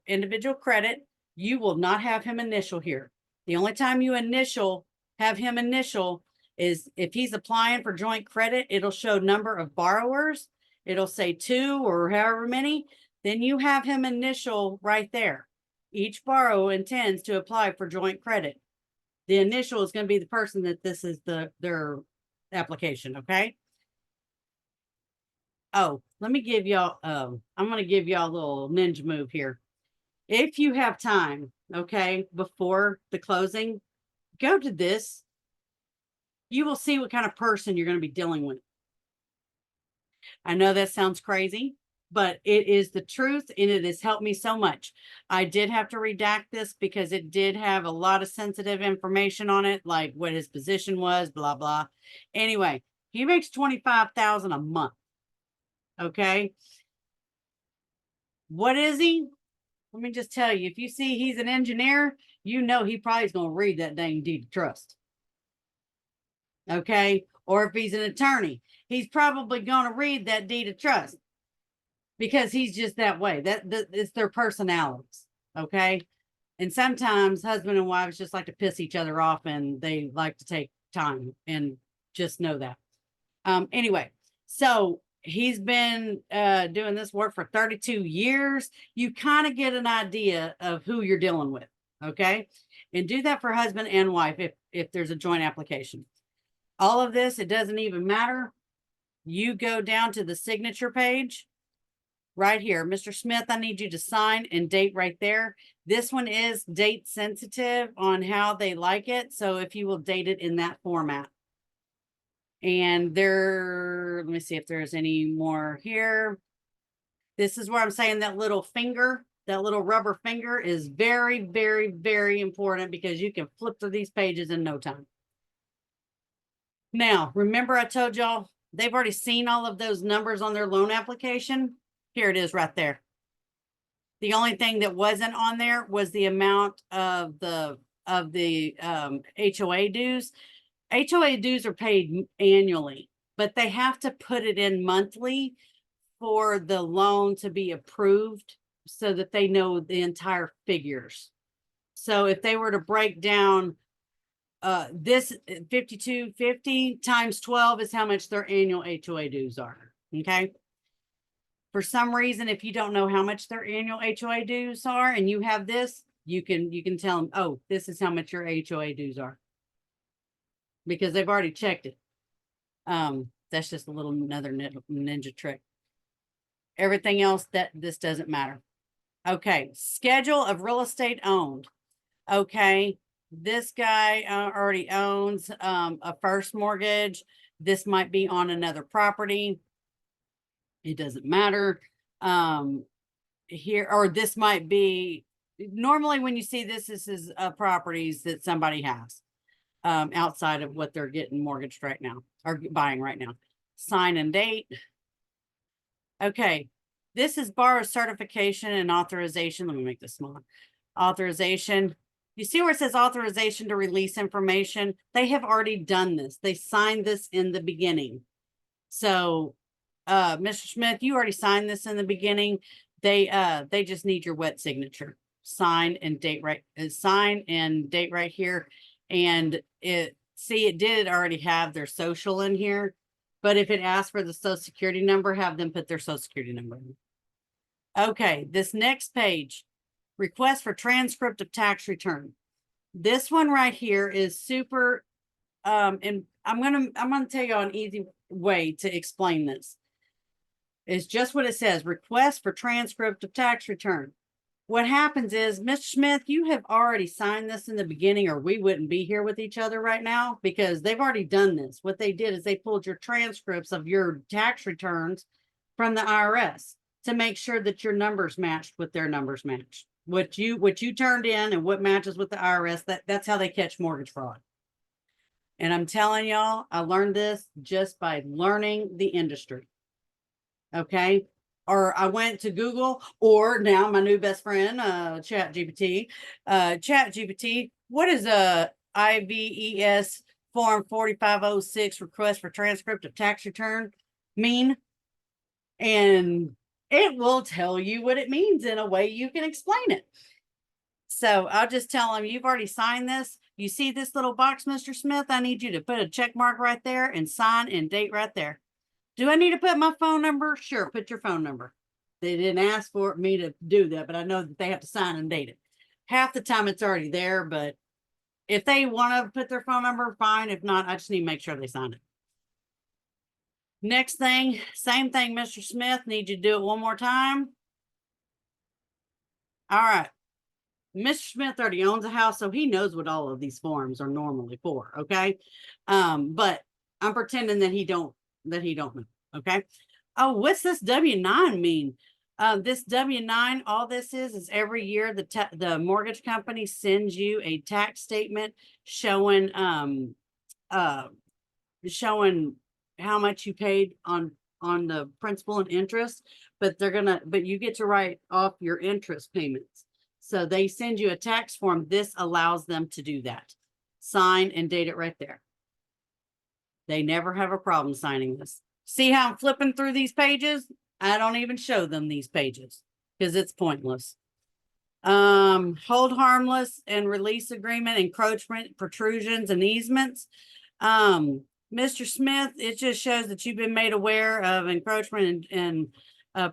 individual credit. You will not have him initial here. The only time you have him initial is if he's applying for joint credit, it'll show number of borrowers. It'll say 2 or however many. Then you have him initial right there. Each borrower intends to apply for joint credit. The initial is going to be the person that this is their application. Okay. Oh, let me give y'all, I'm going to give y'all a little ninja move here. If you have time, okay, before the closing, go to this. You will see what kind of person you're going to be dealing with. I know that sounds crazy, but it is the truth and it has helped me so much. I did have to redact this because it did have a lot of sensitive information on it, like what his position was, blah, blah. Anyway, he makes $25,000 a month. Okay. What is he? let me just tell you, if you see he's an engineer, you know he probably is going to read that dang deed of trust. Okay. Or if he's an attorney, he's probably going to read that deed of trust because he's just that way. That it's their personalities. Okay. And sometimes husband and wives just like to piss each other off and they like to take time, and just know that. Anyway, so he's been doing this work for 32 years. You kind of get an idea of who you're dealing with. Okay. And do that for husband and wife if there's a joint application. All of this, it doesn't even matter. You go down to the signature page right here. Mr. Smith, I need you to sign and date right there. This one is date sensitive on how they like it. So if you will date it in that format. And let me see if there's any more here. This is where I'm saying that little finger, that little rubber finger is very, very, very important because you can flip through these pages in no time. Now, remember I told y'all they've already seen all of those numbers on their loan application. Here it is right there. The only thing that wasn't on there was the amount of the HOA dues. HOA dues are paid annually, but they have to put it in monthly for the loan to be approved so that they know the entire figures. So if they were to break down this 5250 times 12 is how much their annual HOA dues are. Okay. For some reason, if you don't know how much their annual HOA dues are and you have this, you can tell them, oh, this is how much your HOA dues are, because they've already checked it. That's just a little another ninja trick. Everything else, that this doesn't matter. Okay. Schedule of real estate owned. Okay. This guy already owns a first mortgage. This might be on another property. It doesn't matter. Here, or this might be, normally when you see this is properties that somebody has outside of what they're getting mortgaged right now or buying right now. Sign and date. Okay. This is borrower certification and authorization. Let me make this smaller. Authorization. You see where it says authorization to release information? They have already done this. They signed this in the beginning. So, Mr. Smith, you already signed this in the beginning. They just need your wet signature. Sign and date right here. And it did already have their social in here. But if it asks for the social security number, have them put their social security number in. Okay, this next page. Request for transcript of tax return. This one right here is super, and I'm gonna tell you an easy way to explain this. It's just what it says, request for transcript of tax return. What happens is, Mr. Smith, you have already signed this in the beginning, or we wouldn't be here with each other right now, because they've already done this. What they did is they pulled your transcripts of your tax returns from the IRS to make sure that your numbers matched with their numbers matched. What you turned in and what matches with the IRS, that's how they catch mortgage fraud. And I'm telling y'all, I learned this just by learning the industry. Okay. Or I went to Google, or now my new best friend, ChatGPT. ChatGPT, what is a IVES form 4506 request for transcript of tax return mean? And it will tell you what it means in a way you can explain it. So I'll just tell them, you've already signed this. You see this little box, Mr. Smith? I need you to put a check mark right there and sign and date right there. Do I need to put my phone number? Sure, put your phone number. They didn't ask for me to do that, but I know that they have to sign and date it. Half the time it's already there, but if they want to put their phone number, fine. If not, I just need to make sure they sign it. Next thing, same thing, Mr. Smith, need you to do it one more time. All right. Mr. Smith already owns a house, so he knows what all of these forms are normally for. Okay. But I'm pretending that he don't know. Okay. Oh, what's this W-9 mean? This W-9, all this is every year the mortgage company sends you a tax statement showing how much you paid on the principal and interest, but you get to write off your interest payments. So they send you a tax form. This allows them to do that. Sign and date it right there. They never have a problem signing this. See how I'm flipping through these pages? I don't even show them these pages because it's pointless. Hold harmless and release agreement, encroachment, protrusions, and easements. Mr. Smith, it just shows that you've been made aware of encroachment and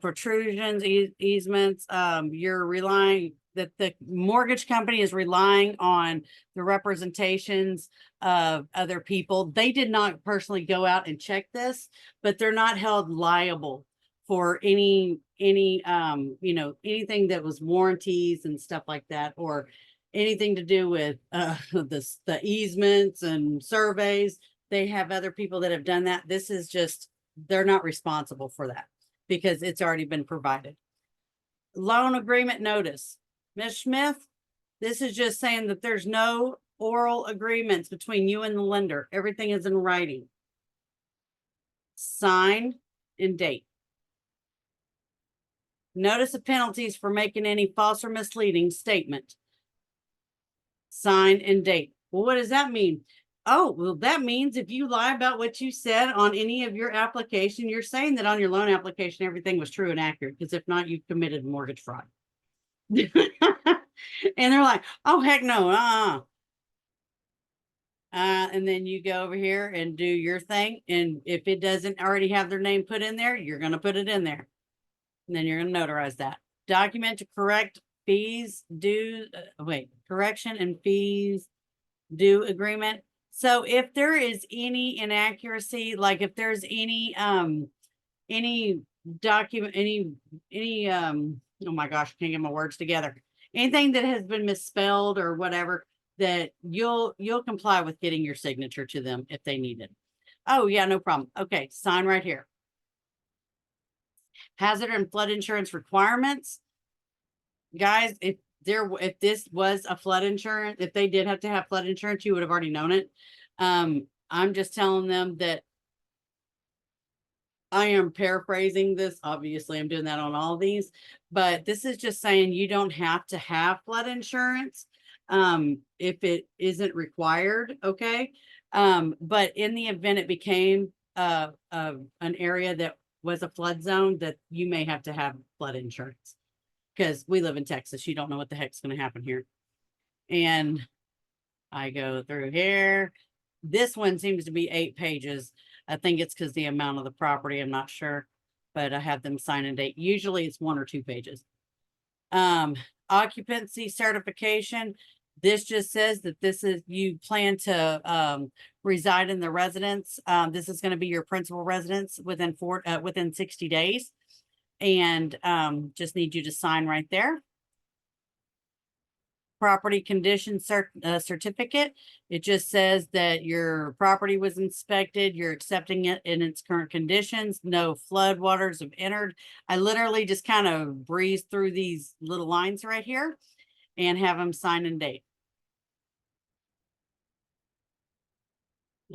protrusions, easements. You're relying that the mortgage company is relying on the representations of other people. They did not personally go out and check this, but they're not held liable for any you know, anything that was warranties and stuff like that, or anything to do with the easements and surveys. They have other people that have done that. This is just, they're not responsible for that because it's already been provided. Loan agreement notice. Ms. Smith, this is just saying that there's no oral agreements between you and the lender. Everything is in writing. Sign and date. Notice of penalties for making any false or misleading statement. Sign and date. Well, what does that mean? Oh, well, that means if you lie about what you said on any of your application, you're saying that on your loan application, everything was true and accurate, because if not, you committed mortgage fraud. And they're like, oh, heck no. And then you go over here and do your thing. And if it doesn't already have their name put in there, you're going to put it in there. And then you're going to notarize that. Document to correct fees due, correction and fees due agreement. So if there is any inaccuracy, like if there's any document, oh my gosh, I can't get my words together. Anything that has been misspelled or whatever, that you'll comply with getting your signature to them if they need it. Oh yeah, no problem. Okay, sign right here. Hazard and flood insurance requirements. Guys, if this was a flood insurance, if they did have to have flood insurance, you would have already known it. I'm just telling them that I am paraphrasing this. Obviously, I'm doing that on all these, but this is just saying you don't have to have flood insurance if it isn't required. Okay. But in the event it became an area that was a flood zone, that you may have to have flood insurance, because we live in Texas. You don't know what the heck's going to happen here. And I go through here. This one seems to be 8 pages. I think it's because the amount of the property, I'm not sure, but I have them sign and date. Usually it's 1 or 2 pages. Occupancy certification. This just says that this is, you plan to reside in the residence. This is going to be your principal residence within 60 days. And just need you to sign right there. Property condition certificate. It just says that your property was inspected, you're accepting it in its current conditions, no flood waters have entered. I literally just kind of breeze through these little lines right here and have them sign and date.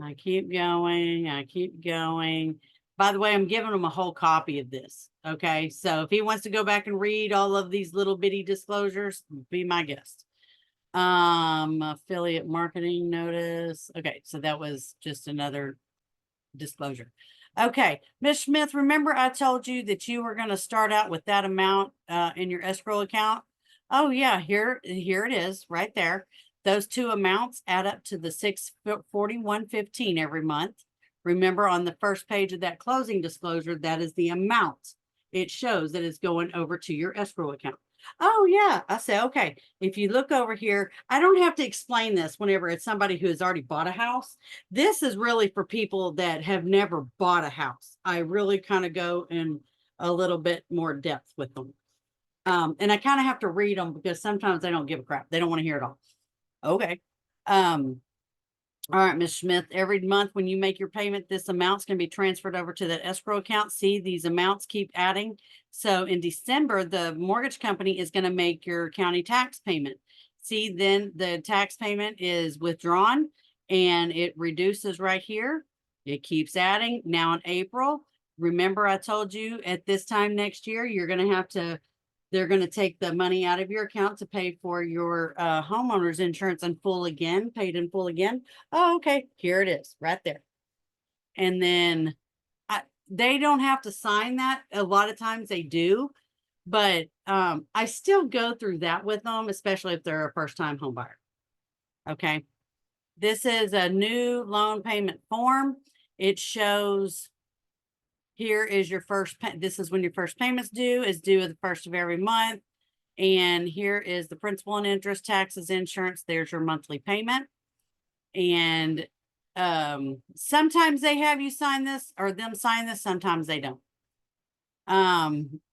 I keep going, I keep going. By the way, I'm giving him a whole copy of this. Okay, so if he wants to go back and read all of these little bitty disclosures, be my guest. Affiliate marketing notice. Okay, so that was just another disclosure. Okay, Ms. Smith, remember I told you that you were going to start out with that amount in your escrow account? Oh yeah, here it is right there. Those 2 amounts add up to the $641.15 every month. Remember, on the first page of that closing disclosure, that is the amount. It shows that it's going over to your escrow account. Oh yeah, I say, okay, if you look over here, I don't have to explain this whenever it's somebody who has already bought a house. This is really for people that have never bought a house. I really kind of go in a little bit more depth with them. And I kind of have to read them because sometimes they don't give a crap. They don't want to hear it all. Okay. All right, Ms. Smith, every month when you make your payment, this amount's going to be transferred over to that escrow account. See, these amounts keep adding. So in December, the mortgage company is going to make your county tax payment. See, then the tax payment is withdrawn and it reduces right here. It keeps adding. Now in April, remember I told you at this time next year, you're going to have to they're going to take the money out of your account to pay for your homeowner's insurance in full again, paid in full again. Oh, okay, here it is right there. And then they don't have to sign that. A lot of times they do, but I still go through that with them, especially if they're a first-time home buyer. Okay. This is a new loan payment form. It shows here is your first this is when your first payment's due, is due at the first of every month. And here is the principal and interest, taxes, insurance. There's your monthly payment. And sometimes they have you sign this or them sign this, sometimes they don't.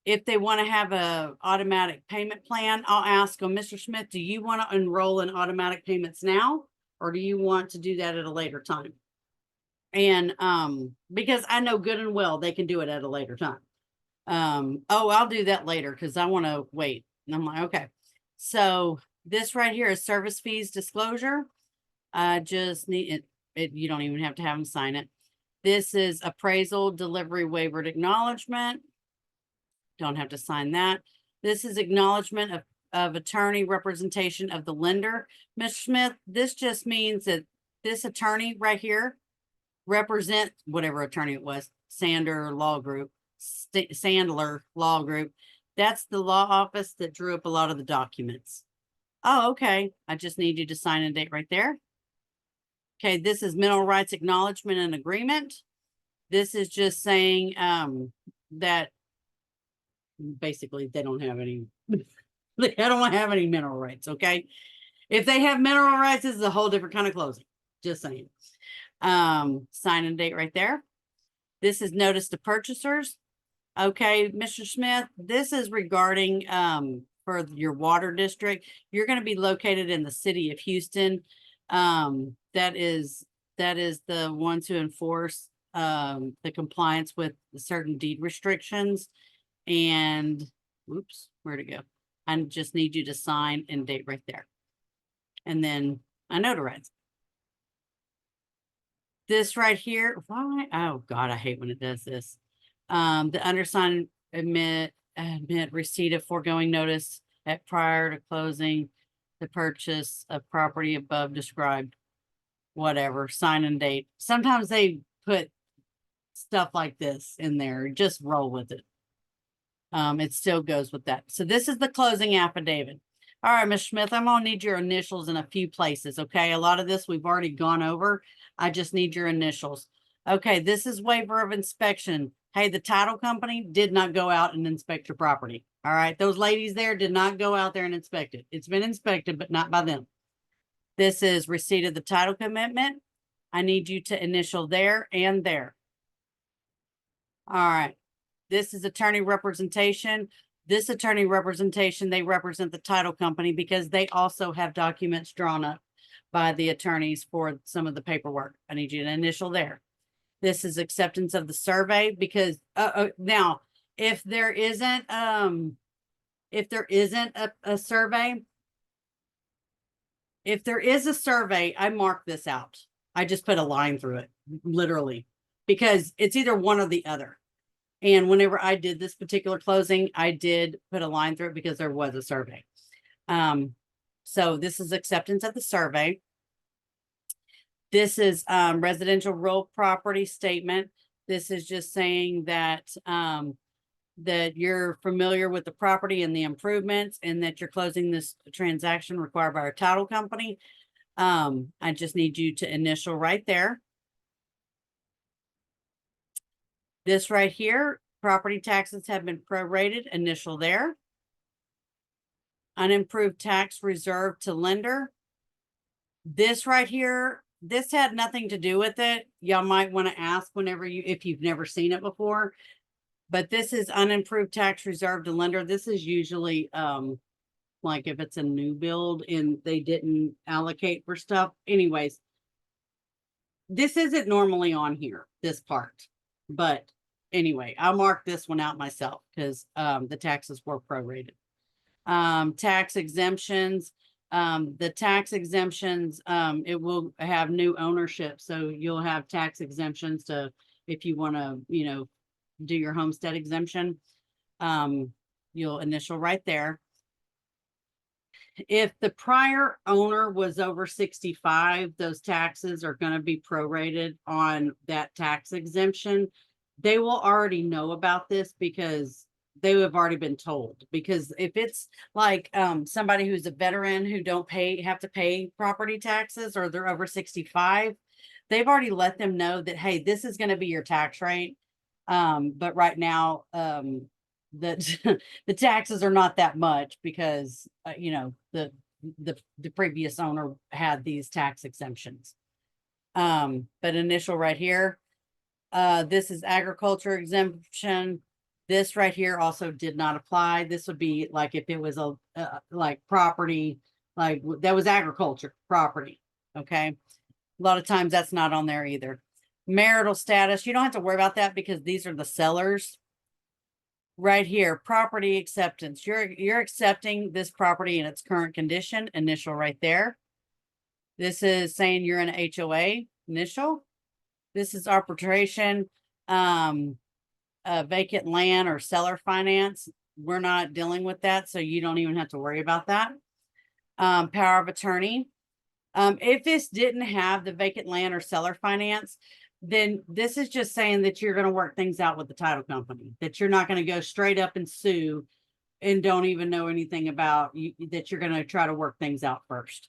If they want to have a automatic payment plan, I'll ask them, Mr. Smith, do you want to enroll in automatic payments now, or do you want to do that at a later time? And because I know good and well they can do it at a later time. Oh, I'll do that later because I want to wait. And I'm like, okay. So this right here is service fees disclosure. I just need it. You don't even have to have them sign it. This is appraisal, delivery, waivered acknowledgement. Don't have to sign that. This is acknowledgement of attorney representation of the lender. Mr. Smith, this just means that this attorney right here represent whatever attorney it was, Sandler Law Group. That's the law office that drew up a lot of the documents. Oh, okay. I just need you to sign a date right there. Okay, this is mineral rights acknowledgement and agreement. This is just saying that basically they don't have any, they don't have any mineral rights, okay? If they have mineral rights, this is a whole different kind of closing. Just saying. Sign and date right there. This is notice to purchasers. Okay, Mr. Smith, this is regarding for your water district. You're going to be located in the city of Houston. That is the ones who enforce the compliance with certain deed restrictions. And oops, where'd it go? I just need you to sign and date right there. And then I notarize. This right here, why? Oh God, I hate when it does this. The undersigned admit receipt of foregoing notice at prior to closing the purchase of property above described. Whatever, sign and date. Sometimes they put stuff like this in there. Just roll with it. It still goes with that. So this is the closing affidavit. All right, Ms. Smith, I'm gonna need your initials in a few places, okay? A lot of this we've already gone over. I just need your initials. Okay, this is waiver of inspection. Hey, the title company did not go out and inspect your property. All right, those ladies there did not go out there and inspect it. It's been inspected, but not by them. This is receipt of the title commitment. I need you to initial there and there. All right, this is attorney representation. This attorney representation, they represent the title company because they also have documents drawn up by the attorneys for some of the paperwork. I need you to initial there. This is acceptance of the survey because now if there isn't a survey, if there is a survey, I mark this out. I just put a line through it, literally, because it's either one or the other. And whenever I did this particular closing, I did put a line through it because there was a survey. So this is acceptance of the survey. This is residential real property statement. This is just saying that that you're familiar with the property and the improvements and that you're closing this transaction required by our title company. I just need you to initial right there. This right here, property taxes have been prorated, initial there. Unimproved tax reserved to lender. This right here, this had nothing to do with it. Y'all might want to ask whenever if you've never seen it before, but this is unimproved tax reserved to lender. This is usually like if it's a new build and they didn't allocate for stuff. Anyways, this isn't normally on here, this part, but anyway, I'll mark this one out myself because the taxes were prorated. Tax exemptions. The tax exemptions, it will have new ownership. So you'll have tax exemptions to, if you want to, do your homestead exemption. you'll initial right there. If the prior owner was over 65, those taxes are going to be prorated on that tax exemption. They will already know about this because they have already been told. Because if it's like somebody who's a veteran who don't have to pay property taxes, or they're over 65, they've already let them know that, hey, this is going to be your tax rate. But right now, that the taxes are not that much because you know, the previous owner had these tax exemptions. But initial right here, this is agriculture exemption. This right here also did not apply. This would be like if it was a like property, like that was agriculture property. Okay, a lot of times that's not on there either. Marital status, you don't have to worry about that because these are the sellers. Right here, property acceptance. You're accepting this property in its current condition, initial right there. This is saying you're in an HOA, initial. This is arbitration, vacant land or seller finance. We're not dealing with that, so you don't even have to worry about that. Power of attorney. If this didn't have the vacant land or seller finance, then this is just saying that you're going to work things out with the title company, that you're not going to go straight up and sue and don't even know anything about that you're going to try to work things out first.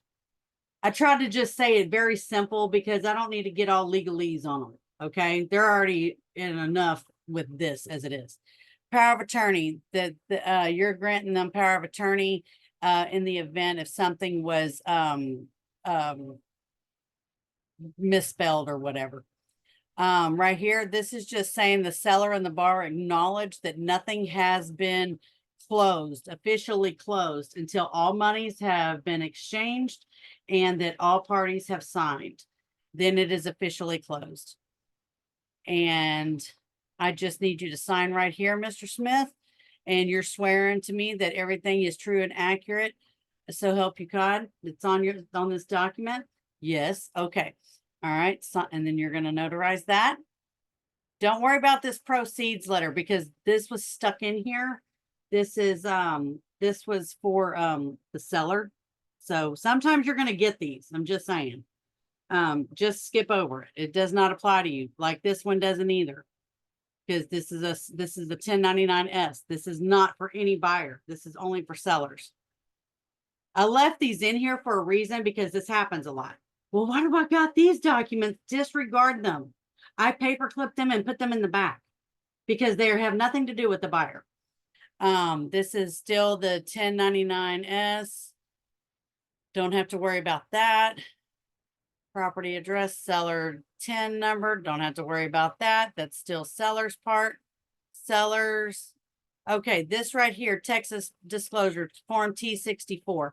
I tried to just say it very simple because I don't need to get all legalese on them. Okay. They're already in enough with this as it is. Power of attorney, that you're granting them power of attorney in the event if something was misspelled or whatever. Right here, this is just saying the seller and the borrower acknowledge that nothing has been closed, officially closed, until all monies have been exchanged and that all parties have signed. Then it is officially closed. And I just need you to sign right here, Mr. Smith, and you're swearing to me that everything is true and accurate. So help you God. It's on this document. Yes. Okay. All right. So, and then you're going to notarize that. Don't worry about this proceeds letter because this was stuck in here. This was for the seller. So sometimes you're going to get these. I'm just saying. Just skip over it. It does not apply to you. Like this one doesn't either. Because this is the 1099-S. This is not for any buyer. This is only for sellers. I left these in here for a reason because this happens a lot. Well, why do I got these documents? Disregard them. I paperclip them and put them in the back because they have nothing to do with the buyer. This is still the 1099-S. Don't have to worry about that. Property address, seller 10 number. Don't have to worry about that. That's still seller's part. Sellers. Okay, this right here, Texas disclosure form T64.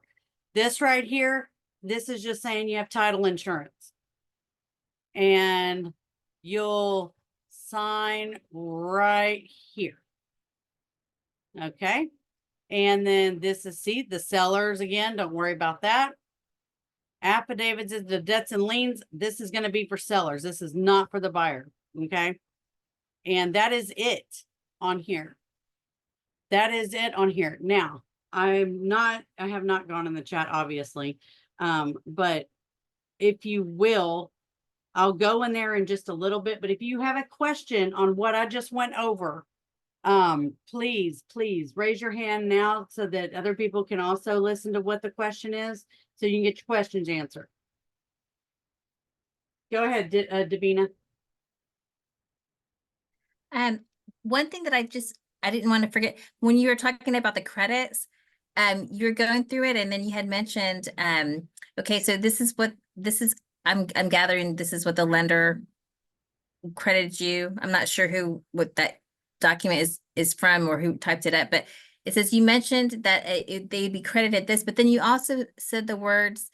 This right here, this is just saying you have title insurance. And you'll sign right here. Okay. And then this is, see, the sellers again, don't worry about that. Affidavits is the debts and liens. This is going to be for sellers. This is not for the buyer. Okay. And that is it on here. That is it on here. Now, I have not gone in the chat, obviously. But if you will, I'll go in there in just a little bit. But if you have a question on what I just went over, please raise your hand now so that other people can also listen to what the question is, so you can get your questions answered. Go ahead, Davina. One thing that I didn't want to forget when you were talking about the credits, you were going through it and then you had mentioned, okay, so I'm gathering this is what the lender credited you. I'm not sure what that document is from or who typed it up, but it says you mentioned that they'd be credited this, but then you also said the words,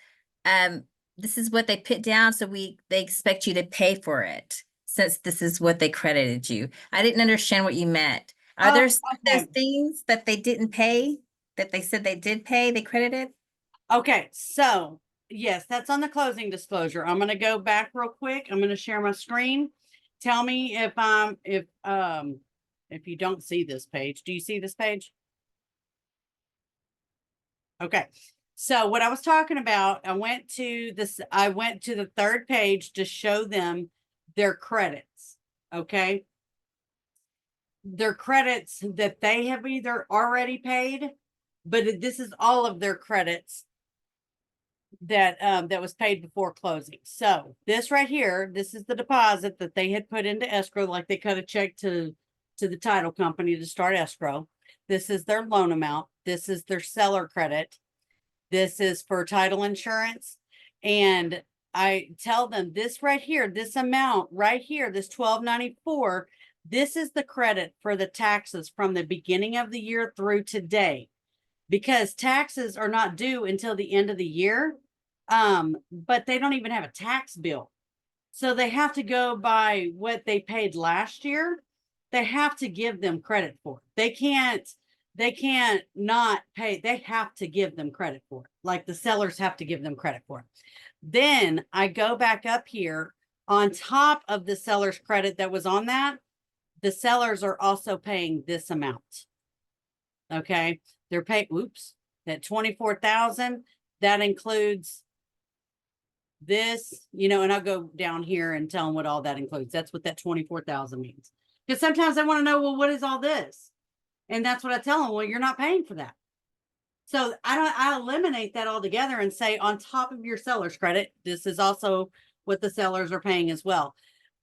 this is what they put down, so they expect you to pay for it since this is what they credited you. I didn't understand what you meant. Are there those things that they didn't pay that they said they did pay, they credited? Okay, so yes, that's on the closing disclosure. I'm going to go back real quick. I'm going to share my screen. Tell me if you don't see this page. Do you see this page? Okay. So what I was talking about, I went to the third page to show them their credits. Okay. Their credits that they have either already paid, but this is all of their credits that was paid before closing. So this right here, this is the deposit that they had put into escrow, like they cut a check to the title company to start escrow. This is their loan amount. This is their seller credit. This is for title insurance. And I tell them this right here, this amount right here, this $12.94, this is the credit for the taxes from the beginning of the year through today, because taxes are not due until the end of the year. But they don't even have a tax bill. So they have to go by what they paid last year. They have to give them credit for it. They can't not pay. They have to give them credit for it. Like the sellers have to give them credit for it. Then I go back up here on top of the seller's credit that was on that. The sellers are also paying this amount. Okay. They're paying, that 24,000, that includes this, and I'll go down here and tell them what all that includes. That's what that 24,000 means. Because sometimes they want to know, well, what is all this? And that's what I tell them. Well, you're not paying for that. So I eliminate that altogether and say, on top of your seller's credit, this is also what the sellers are paying as well.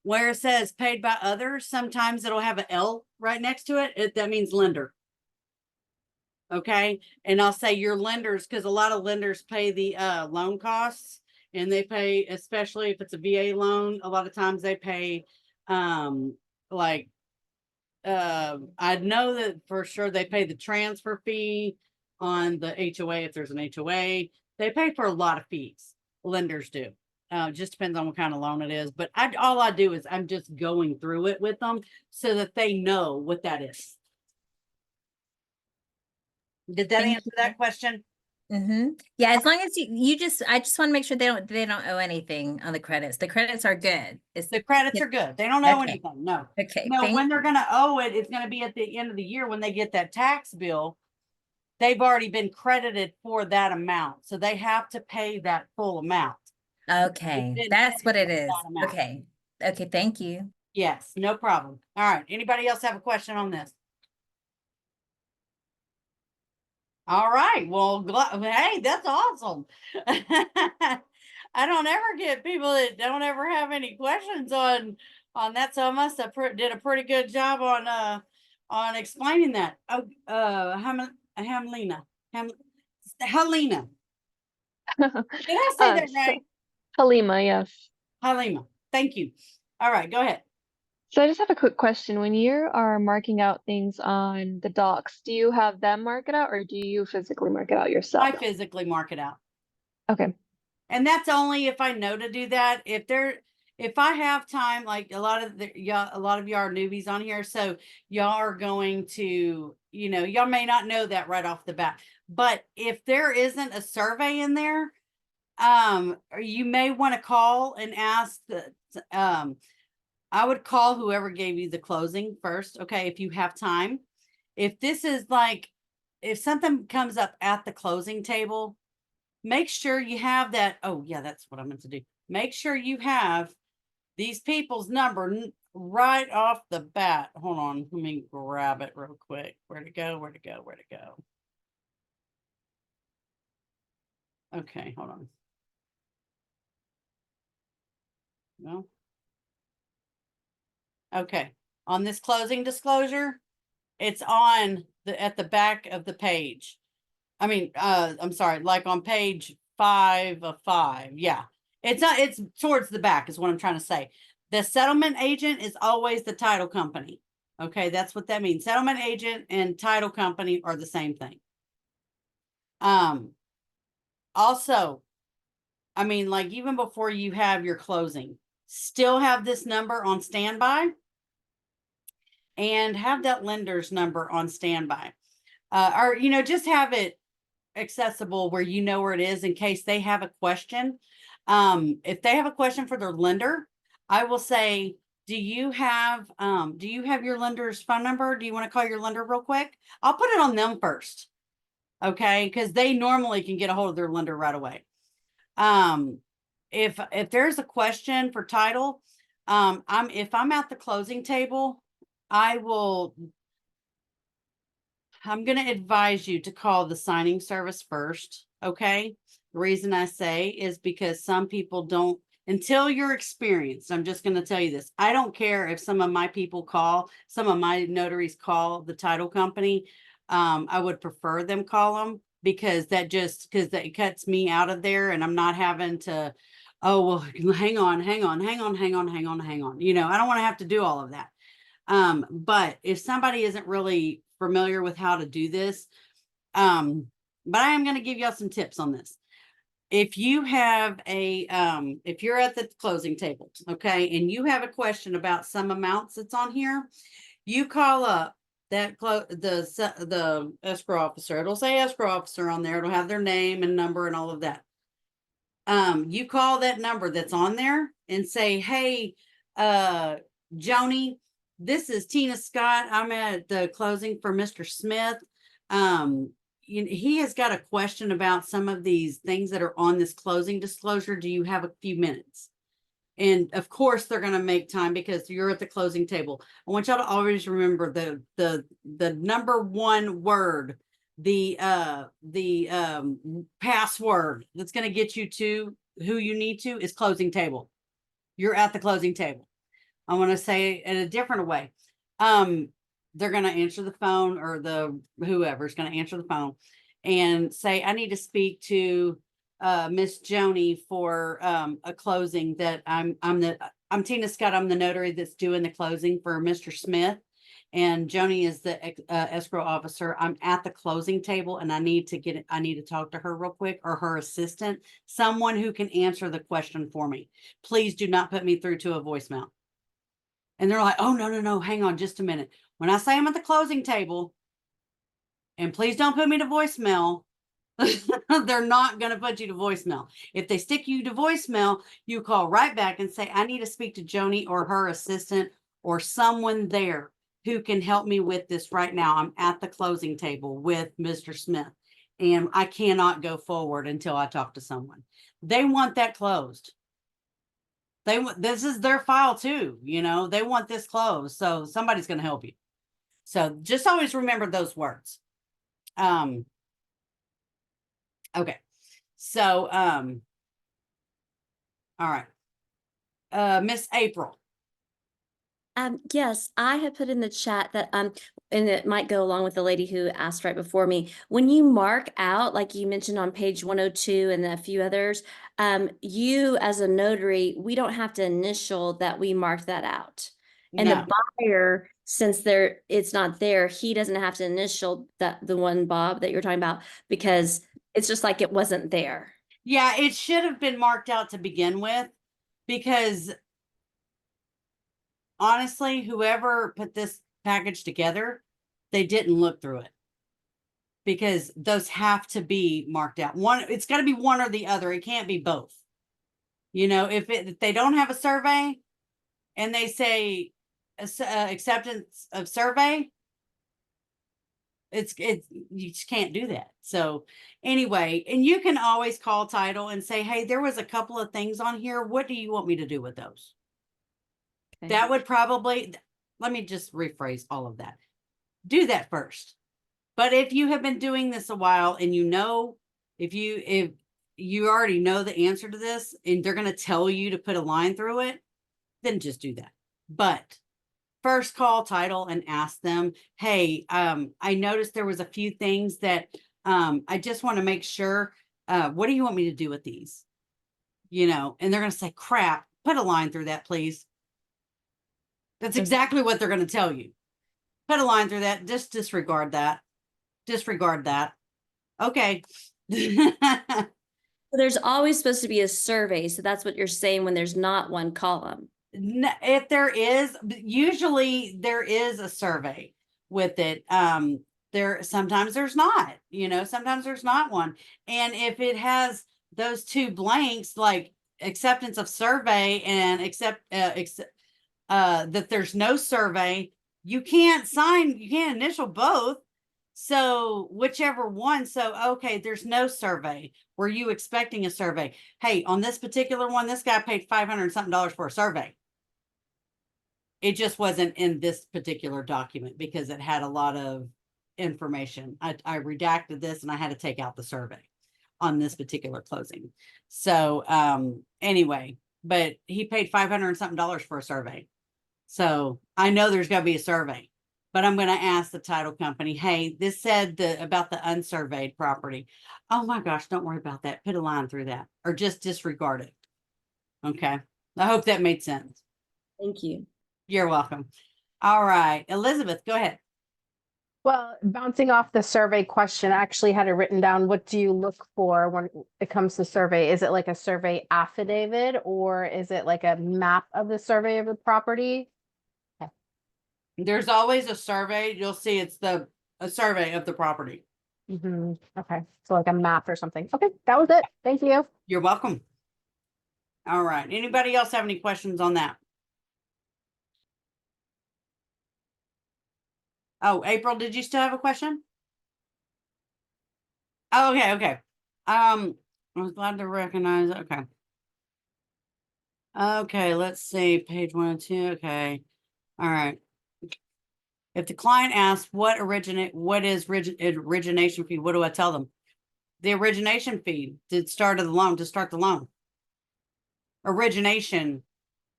Where it says paid by others, sometimes it'll have an L right next to it. That means lender. Okay. And I'll say your lenders, because a lot of lenders pay the loan costs, and they pay, especially if it's a VA loan, a lot of times they pay I know that for sure they pay the transfer fee on the HOA. If there's an HOA, they pay for a lot of fees. Lenders do. Just depends on what kind of loan it is. But all I do is I'm just going through it with them so that they know what that is. Did that Thank answer you. that question? Yeah, as long as I just want to make sure they don't owe anything on the credits. The credits are good. The credits are good. They don't owe Okay. anything. No. Okay. No, Thank when they're going to owe it, it's going to be at the end of the year when they get that tax bill. They've already been credited for that amount. So they have to pay that full amount. Okay, They've been that's what it credited is. that amount. Okay. Okay, thank you. Yes, no problem. All right. Anybody else have a question on this? All right. Well, hey, that's awesome. I don't ever get people that don't ever have any questions on that. So I must have did a pretty good job on explaining that. Oh, Hamlina. Helena. Did I say that right? Halima, yes. Halima. Thank you. All right, go ahead. So I just have a quick question. When you are marking out things on the docs, do you have them mark it out, or do you physically mark it out yourself? I physically mark it out. Okay. And that's only if I know to do that. If I have time, like a lot of y'all are newbies on here, so y'all are going to, y'all may not know that right off the bat. But if there isn't a survey in there, you may want to call and ask I would call whoever gave you the closing first. Okay. If you have time, if this is if something comes up at the closing table, make sure you have that. Oh yeah, that's what I meant to do. Make sure you have these people's number right off the bat. Hold on. Let me grab it real quick. Where'd it go? Where'd it go? Where'd it go? Okay. Hold on. No. Okay. On this closing disclosure, it's at the back of the page. I mean, I'm sorry, like on page 5 of 5. Yeah. It's towards the back is what I'm trying to say. The settlement agent is always the title company. Okay, that's what that means. Settlement agent and title company are the same thing. Also, I mean, like even before you have your closing, still have this number on standby and have that lender's number on standby. Or, just have it accessible where you know where it is in case they have a question. If they have a question for their lender, I will say, do you have your lender's phone number? Do you want to call your lender real quick? I'll put it on them first. Okay, because they normally can get a hold of their lender right away. If there's a question for title, if I'm at the closing table, I'm going to advise you to call the signing service first. Okay. The reason I say is because some people don't, until you're experienced. I'm just going to tell you this. I don't care if some of my notaries call the title company. I would prefer them call them because that cuts me out of there and I'm not having to, oh, well, hang on. You know, I don't want to have to do all of that. But if somebody isn't really familiar with how to do this, but I am going to give y'all some tips on this. If you have if you're at the closing table, okay, and you have a question about some amounts that's on here, you call up the escrow officer. It'll say escrow officer on there. It'll have their name and number and all of that. You call that number that's on there and say, hey, Joni, this is Tina Scott. I'm at the closing for Mr. Smith. He has got a question about some of these things that are on this closing disclosure. Do you have a few minutes? And of course, they're going to make time because you're at the closing table. I want y'all to always remember the number one word, the password that's going to get you to who you need to is closing table. You're at the closing table. I want to say it a different way. They're going to answer the phone, or whoever's going to answer the phone and say, I need to speak to Miss Joni for a closing that I'm Tina Scott. I'm the notary that's doing the closing for Mr. Smith. And Joni is the escrow officer. I'm at the closing table and I need to talk to her real quick, or her assistant, someone who can answer the question for me. Please do not put me through to a voicemail. And they're like, oh, no, hang on just a minute. When I say I'm at the closing table, and please don't put me to voicemail, they're not going to put you to voicemail. If they stick you to voicemail, you call right back and say, I need to speak to Joni or her assistant or someone there who can help me with this right now. I'm at the closing table with Mr. Smith and I cannot go forward until I talk to someone. They want that closed. This is their file too, they want this closed. So somebody's going to help you. So just always remember those words. Okay. So, all right. Miss April. Yes, I had put in the chat that, and it might go along with the lady who asked right before me. When you mark out, like you mentioned on page 102 and a few others, you as a notary, we don't have to initial that we marked that out. And No. the buyer, since it's not there, he doesn't have to initial the one, Bob, that you're talking about, because it's just like it wasn't there. Yeah, it should have been marked out to begin with, because honestly, whoever put this package together, they didn't look through it, because those have to be marked out. It's got to be one or the other. It can't be both. If they don't have a survey and they say acceptance of survey, you just can't do that. So anyway, and you can always call title and say, hey, there was a couple of things on here. What do you want me to do with those? Okay. That would probably, let me just rephrase all of that. Do that first. But if you have been doing this a while and if you already know the answer to this and they're going to tell you to put a line through it, then just do that. But first call title and ask them, hey, I noticed there was a few things that I just want to make sure, what do you want me to do with these? And they're going to say, crap, put a line through that, please. That's exactly what they're going to tell you. Put a line through that. Just disregard that. Disregard that. Okay. There's always supposed to be a survey. So that's what you're saying when there's not one column. If there is, usually there is a survey with it. Sometimes there's not, sometimes there's not one. And if it has those two blanks, like acceptance of survey and that there's no survey, you can't initial both. So whichever one, so okay, there's no survey. Were you expecting a survey? Hey, on this particular one, this guy paid $500 something for a survey. It just wasn't in this particular document because it had a lot of information. I redacted this and I had to take out the survey on this particular closing. So anyway, but he paid $500 something for a survey. So I know there's going to be a survey, but I'm going to ask the title company, hey, this said about the unsurveyed property. Oh my gosh, don't worry about that. Put a line through that or just disregard it. Okay. I hope that made sense. Thank you. You're welcome. All right, Elizabeth, go ahead. Well, bouncing off the survey question, I actually had it written down. What do you look for when it comes to survey? Is it like a survey affidavit or is it like a map of the survey of the property? There's always a survey. You'll see it's a survey of the property. Okay, so like a map or something. Okay, that was it. Thank you. You're welcome. All right. Anybody else have any questions on that? Oh, April, did you still have a question? Oh, okay, okay. I was glad to recognize. Okay. Okay, let's see. Page 102. Okay. All right. If the client asks what is origination fee, what do I tell them? The origination fee to start the loan. Origination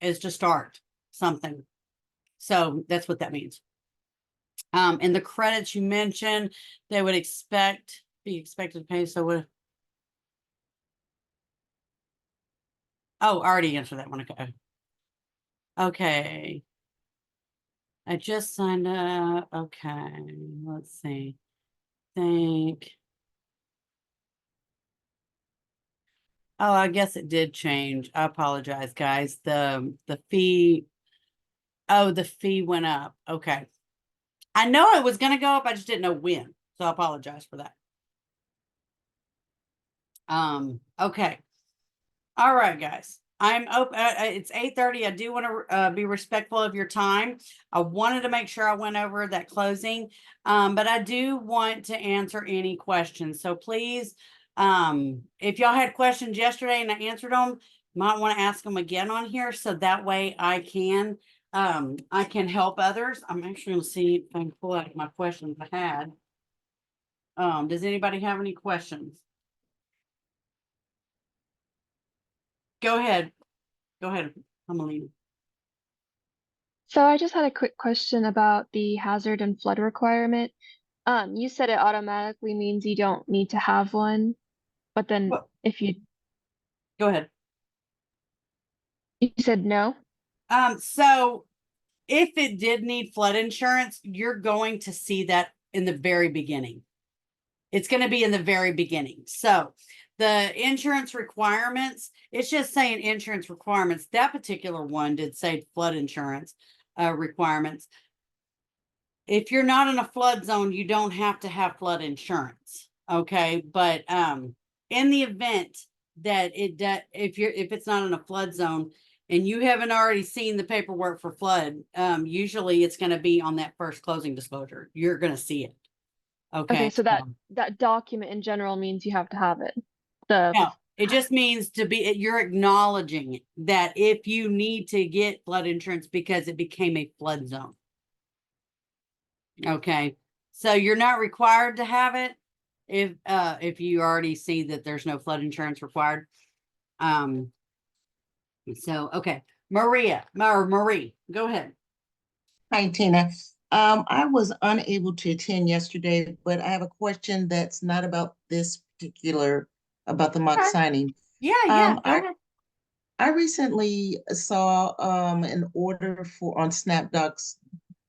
is to start something. So that's what that means. And the credits you mentioned, they would be expected to pay. So what? Oh, I already answered that one. Okay. Okay. I just signed up. Okay. Let's see. Think. Oh, I guess it did change. I apologize, guys. The fee. Oh, the fee went up. Okay. I know it was going to go up. I just didn't know when. So I apologize for that. Okay. All right, guys. I'm open. It's 8:30. I do want to be respectful of your time. I wanted to make sure I went over that closing, but I do want to answer any questions. So please, if y'all had questions yesterday and I answered them, might want to ask them again on here so that way I can help others. I'm actually going to see if I can pull out my questions I had. Does anybody have any questions? Go ahead. Go ahead, Amelina. So I just had a quick question about the hazard and flood requirement. You said it automatically means you don't need to have one, but then Well- if you Go ahead. said no. So if it did need flood insurance, you're going to see that in the very beginning. It's going to be in the very beginning. So the insurance requirements, it's just saying insurance requirements. That particular one did say flood insurance requirements. If you're not in a flood zone, you don't have to have flood insurance. Okay. But in the event that if it's not in a flood zone and you haven't already seen the paperwork for flood, usually it's going to be on that first closing disclosure. You're going to see it. Okay. Okay, so that document in general means you have to have it. The No, it just means you're acknowledging that if you need to get flood insurance because it became a flood zone. Okay. So you're not required to have it if you already see that there's no flood insurance required. So okay. Marie, go ahead. Hi, Tina. I was unable to attend yesterday, but I have a question that's not about this particular, about the mock Okay. signing. Yeah, go ahead. I recently saw an order on SnapDocs,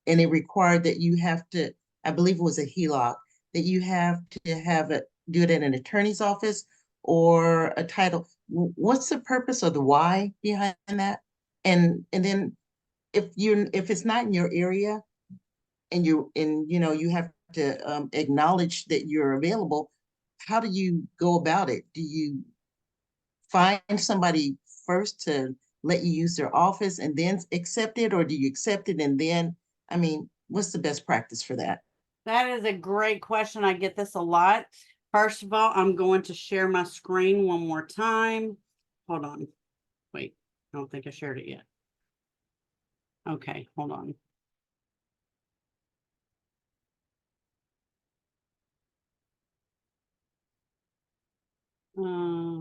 and it required that you have to, I believe it was a HELOC, that you have to have it, do it in an attorney's office or a title. What's the purpose or the why behind that? And then if it's not in your area and you have to acknowledge that you're available, how do you go about it? Do you find somebody first to let you use their office and then accept it, or do you accept it and then, I mean, what's the best practice for that? that is a great question. I get this a lot. First of all, I'm going to share my screen one more time. Hold on. Wait, I don't think I shared it yet. Okay, hold on.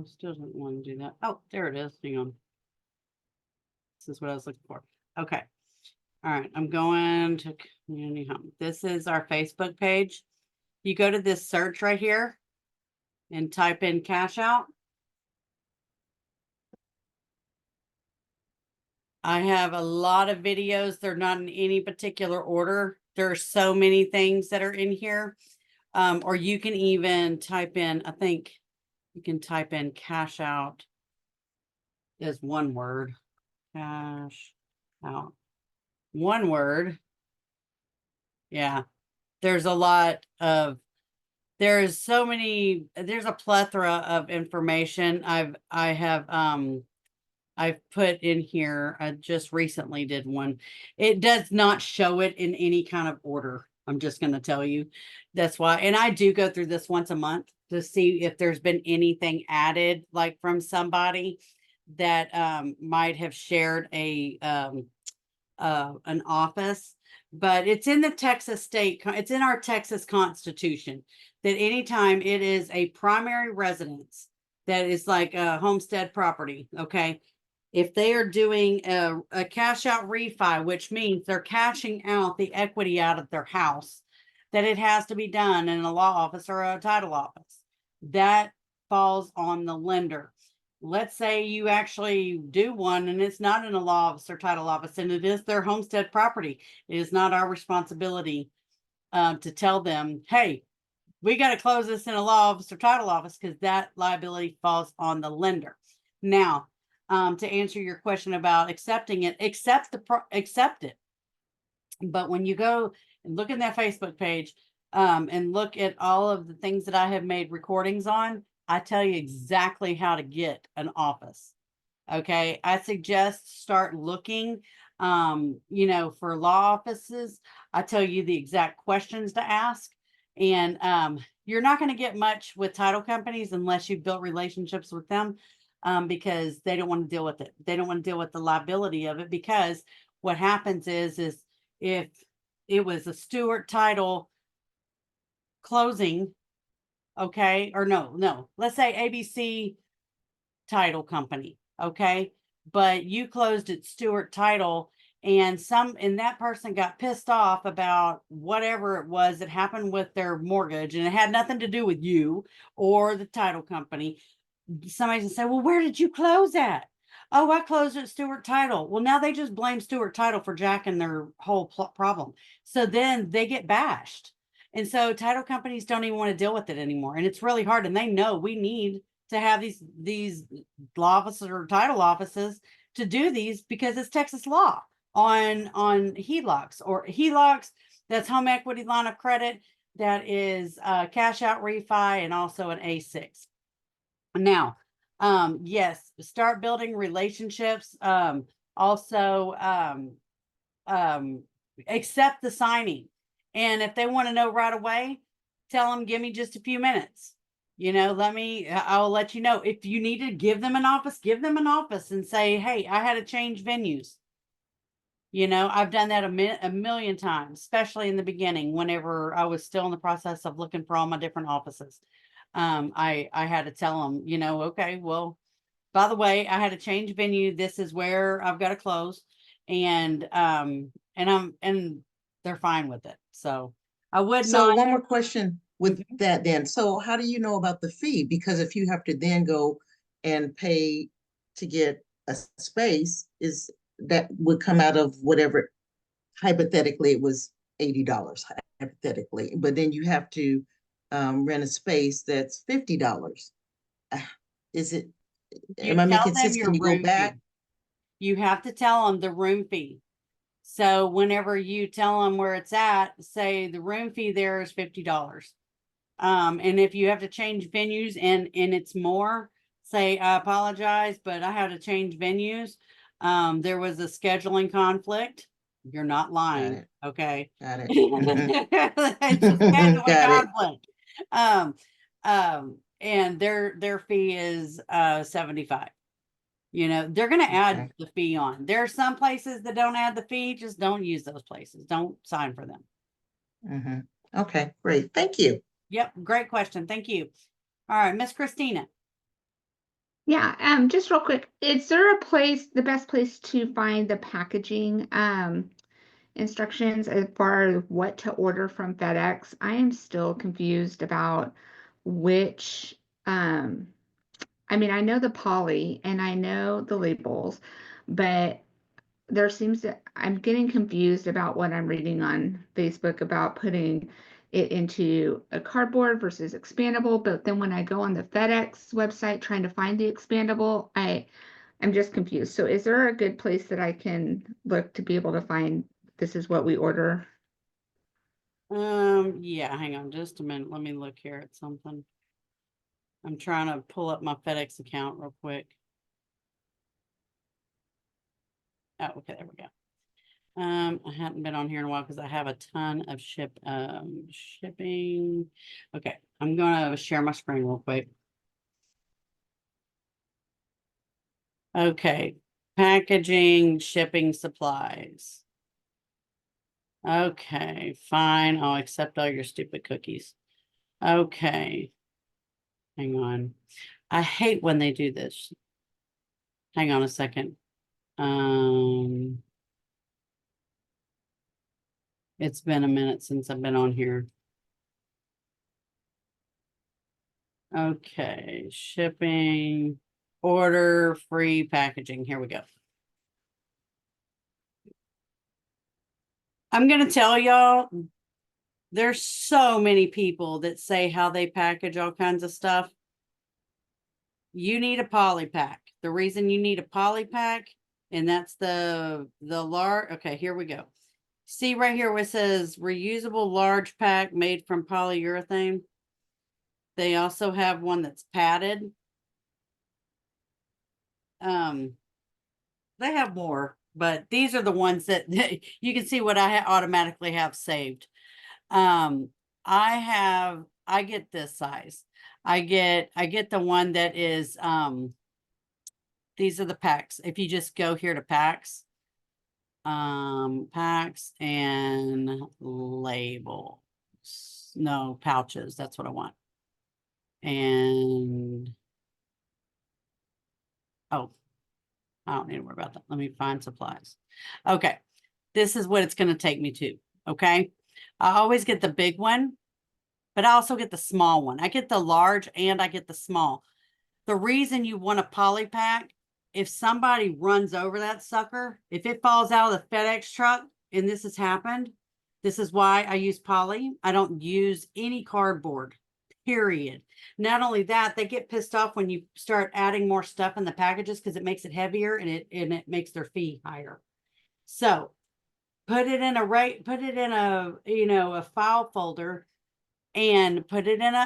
Still doesn't want to do that. Oh, there it is. Hang on. This is what I was looking for. Okay. All right. I'm going to community home. This is our Facebook page. You go to this search right here and type in cash out. I have a lot of videos. They're not in any particular order. There are so many things that are in here. Or you can even type in, I think you can type in cash out as one word. Cash out. One word. Yeah. There's a lot of, there's so many, there's a plethora of information. I've put in here. I just recently did one. It does not show it in any kind of order. I'm just going to tell you. That's why. And I do go through this once a month to see if there's been anything added, like from somebody that might have shared an office. But it's in the Texas state, it's in our Texas Constitution that anytime it is a primary residence that is like a homestead property, okay, if they are doing a cash out refi, which means they're cashing out the equity out of their house, that it has to be done in a law office or a title office. That falls on the lender. Let's say you actually do one and it's not in a law office or title office and it is their homestead property. It is not our responsibility to tell them, hey, we got to close this in a law office or title office, because that liability falls on the lender. Now, to answer your question about accepting it, accept it. But when you go and look at that Facebook page and look at all of the things that I have made recordings on, I tell you exactly how to get an office. Okay. I suggest start looking, for law offices. I tell you the exact questions to ask. And you're not going to get much with title companies unless you've built relationships with them, because they don't want to deal with it. They don't want to deal with the liability of it, because what happens is if it was a Stewart title closing, okay, or no, let's say ABC title company, okay, but you closed at Stewart title and that person got pissed off about whatever it was that happened with their mortgage, and it had nothing to do with you or the title company. Somebody's gonna say, well, where did you close at? Oh, I closed at Stewart title. Well, now they just blame Stewart title for jacking their whole problem. So then they get bashed. And so title companies don't even want to deal with it anymore. And it's really hard. And they know we need to have these law offices or title offices to do these, because it's Texas law on HELOCs or HELOCs. That's home equity line of credit. That is cash out refi, and also an A6. Now, yes, start building relationships. Also, accept the signing. And if they want to know right away, tell them, give me just a few minutes. I'll let you know. If you need to give them an office and say, hey, I had to change venues. I've done that a million times, especially in the beginning, whenever I was still in the process of looking for all my different offices. I had to tell them, okay, well, by the way, I had to change venue. This is where I've got to close. And they're fine with it. So I would So not. one more question with that then. So how do you know about the fee? Because if you have to then go and pay to get a space, is that would come out of whatever, hypothetically it was $80 hypothetically, but then you have to rent a space that's $50. Is it, am I making sense? Can you go back? Fee. You have to tell them the room fee. So whenever you tell them where it's at, say the room fee there is $50. And if you have to change venues and it's more, say, I apologize, but I had to change venues. There was a scheduling conflict. You're not lying, it. okay? Got it. Mhm. It's just schedule Got it. conflict. And their fee is 75. You know, they're gonna add Okay. the fee on. There are some places that don't add the fee, just don't use those places. Don't sign for them. Mhm. Okay, great. Thank you. Yep, great question. Thank you. All right, Miss Christina. Yeah, just real quick, is there a place, the best place to find the packaging instructions as far as what to order from FedEx? I am still confused about which I mean, I know the poly and I know the labels, but there seems to, I'm getting confused about what I'm reading on Facebook about putting it into a cardboard versus expandable. But then when I go on the FedEx website trying to find the expandable, I'm just confused. So is there a good place that I can look to be able to find this is what we order? Yeah, hang on just a minute. Let me look here at something. I'm trying to pull up my FedEx account real quick. Oh, okay, there we go. I hadn't been on here in a while because I have a ton of shipping. Okay, I'm gonna share my screen real quick. Okay, packaging, shipping supplies. Okay, fine. I'll accept all your stupid cookies. Okay. Hang on. I hate when they do this. Hang on a second. It's been a minute since I've been on here. Okay, shipping, order, free packaging. Here we go. I'm gonna tell y'all, there's so many people that say how they package all kinds of stuff. You need a poly pack. The reason you need a poly pack, and that's the large. Okay, here we go. See right here where it says reusable large pack made from polyurethane. They also have one that's padded. They have more, but these are the ones that you can see what I automatically have saved. I get this size. I get the one that is these are the packs. If you just go here to packs and labels. No, pouches. That's what I want. And oh, I don't need to worry about that. Let me find supplies. Okay. This is what it's going to take me to. Okay. I always get the big one, but I also get the small one. I get the large and I get the small. The reason you want a poly pack, if somebody runs over that sucker, if it falls out of the FedEx truck, and this has happened, this is why I use poly. I don't use any cardboard, period. Not only that, they get pissed off when you start adding more stuff in the packages because it makes it heavier and it makes their fee higher. So put it in a file folder and put it in a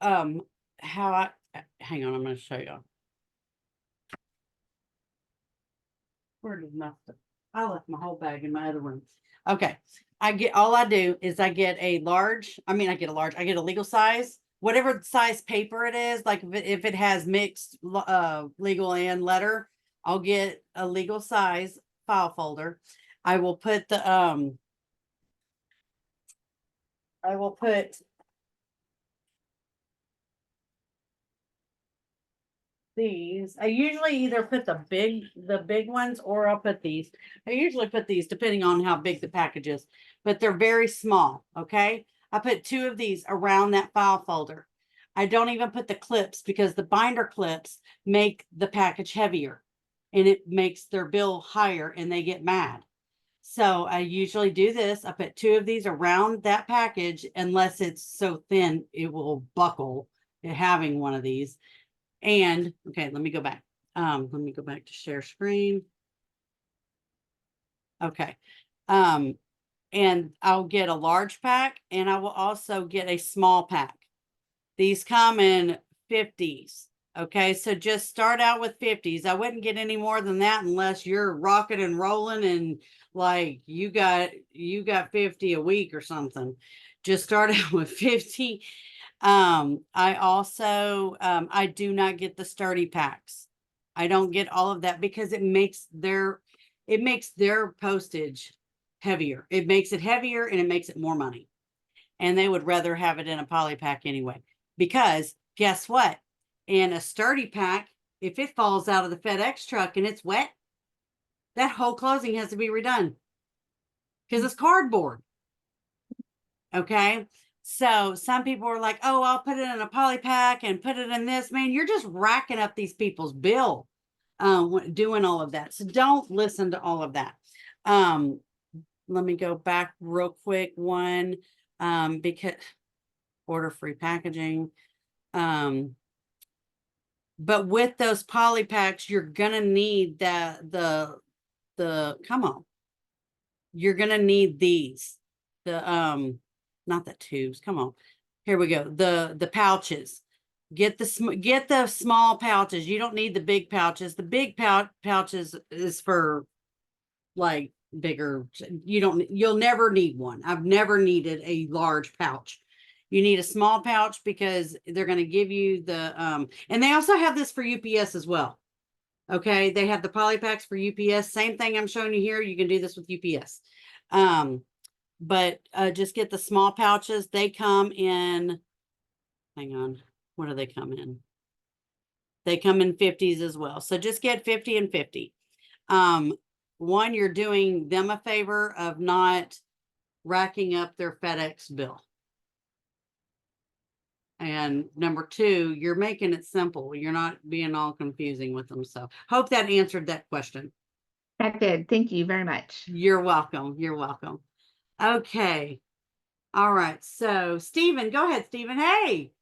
hang on, I'm going to show you. Where did my stuff? I left my whole bag in my other room. Okay. I get a large, I get a legal size, whatever size paper it is, like if it has mixed legal and letter, I'll get a legal size file folder. I will put these. I usually either put the big ones or I'll put these. I usually put these depending on how big the package is, but they're very small. Okay. I put 2 of these around that file folder. I don't even put the clips because the binder clips make the package heavier and it makes their bill higher and they get mad. So I usually do this. I put 2 of these around that package unless it's so thin it will buckle having one of these. And okay, let me go back. Let me go back to share screen. Okay. And I'll get a large pack and I will also get a small pack. These come in 50s. Okay, so just start out with 50s. I wouldn't get any more than that unless you're rocking and rolling and like you got 50 a week or something. Just start out with 50. I also I do not get the sturdy packs. I don't get all of that because it makes their postage heavier. It makes it heavier and it makes it more money. And they would rather have it in a poly pack anyway. Because guess what? In a sturdy pack, if it falls out of the FedEx truck and it's wet, that whole closing has to be redone because it's cardboard. Okay. So some people are like, oh, I'll put it in a poly pack and put it in this. Man, you're just racking up these people's bill doing all of that. So don't listen to all of that. Let me go back real quick one because order free packaging. But with those poly packs, you're gonna need the come on. You're gonna need these. The not the tubes. Come on. Here we go. The pouches. Get the small pouches. You don't need the big pouches. The big pouches is for like bigger. You'll never need one. I've never needed a large pouch. You need a small pouch because they're going to give you the and they also have this for UPS as well. Okay, they have the poly packs for UPS. Same thing I'm showing you here. You can do this with UPS. But just get the small pouches. They come in, hang on, what do they come in? They come in 50s as well. So just get 50 and 50. One, you're doing them a favor of not racking up their FedEx bill. And number two, you're making it simple. You're not being all confusing with them. So hope that answered that question. That did. Thank you very much. You're welcome. You're welcome. Okay. All right. So Stephen, go ahead, Stephen. Hey.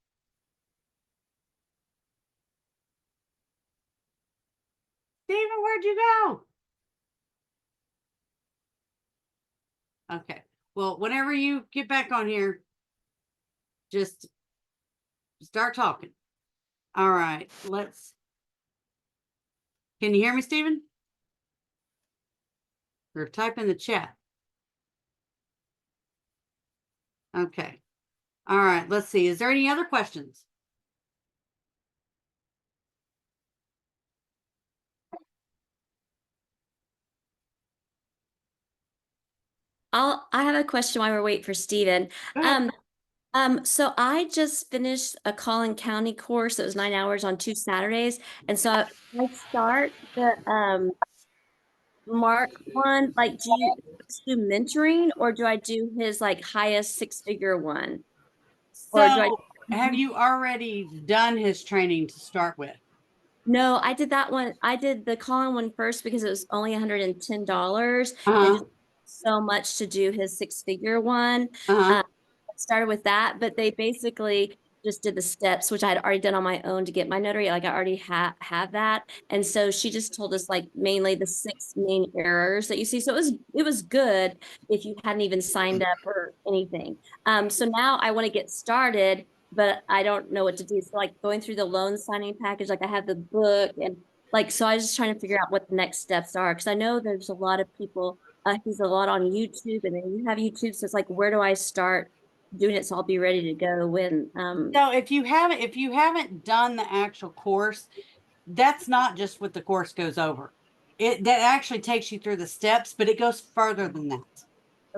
Stephen, where'd you go? Okay. Well, whenever you get back on here, just start talking. All right. Can you hear me, Stephen? Or type in the chat. Okay. All right. Let's see. Is there any other questions? I have a question while we're waiting for Steven. So I just finished a Collin County course that was 9 hours on 2 Saturdays. And so I start the Mark one, like do you do mentoring or do I do his like highest 6-figure one? Or do I So have you already done his training to start with? No, I did that one. I did the Collin one first because it was only $110 Uh-huh. and just so much to do his 6-figure one. Uh-huh. Started with that, but they basically just did the steps, which I had already done on my own to get my notary. Like I already have that. And so she just told us like mainly the 6 main errors that you see. So it was good if you hadn't even signed up or anything. So now I want to get started, but I don't know what to do. So like going through the loan signing package, like I have the book and like, so I was just trying to figure out what the next steps are. Cause I know there's a lot of people, he's a lot on YouTube and then you have YouTube. So it's like, where do I start doing it? So I'll be ready to go when, So if you haven't done the actual course, that's not just what the course goes over. That actually takes you through the steps, but it goes further than that.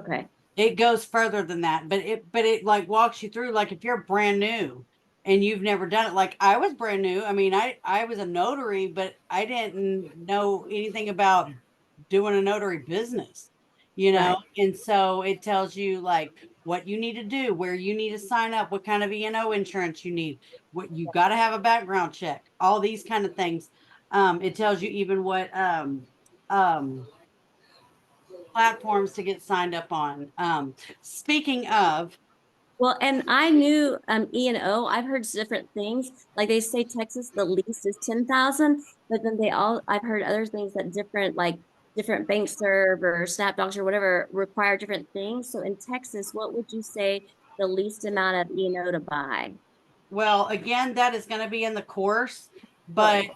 okay. It goes further than that, but it like walks you through, like if you're brand new and you've never done it, like I was brand new. I mean, I was a notary, but I didn't know anything about doing a notary business, Right. and so it tells you like what you need to do, where you need to sign up, what kind of E&O insurance you need, what you got to have a background check, all these kind of things. It tells you even what platforms to get signed up on. Speaking of, Well, and I knew E&O, I've heard different things. Like they say Texas, the least is 10,000, but then I've heard other things that different bank serve or SnapDocs or whatever require different things. So in Texas, what would you say the least amount of E&O to buy? Well, again, that is going to be in the course, but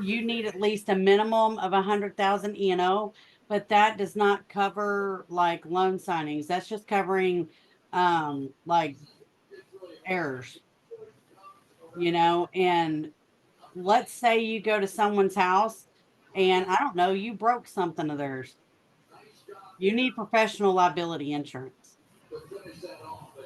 you need at least a minimum of 100,000 E&O, but that does not cover like loan signings. That's just covering like errors, and let's say you go to someone's house and I don't know, you broke something of theirs. You need professional liability insurance.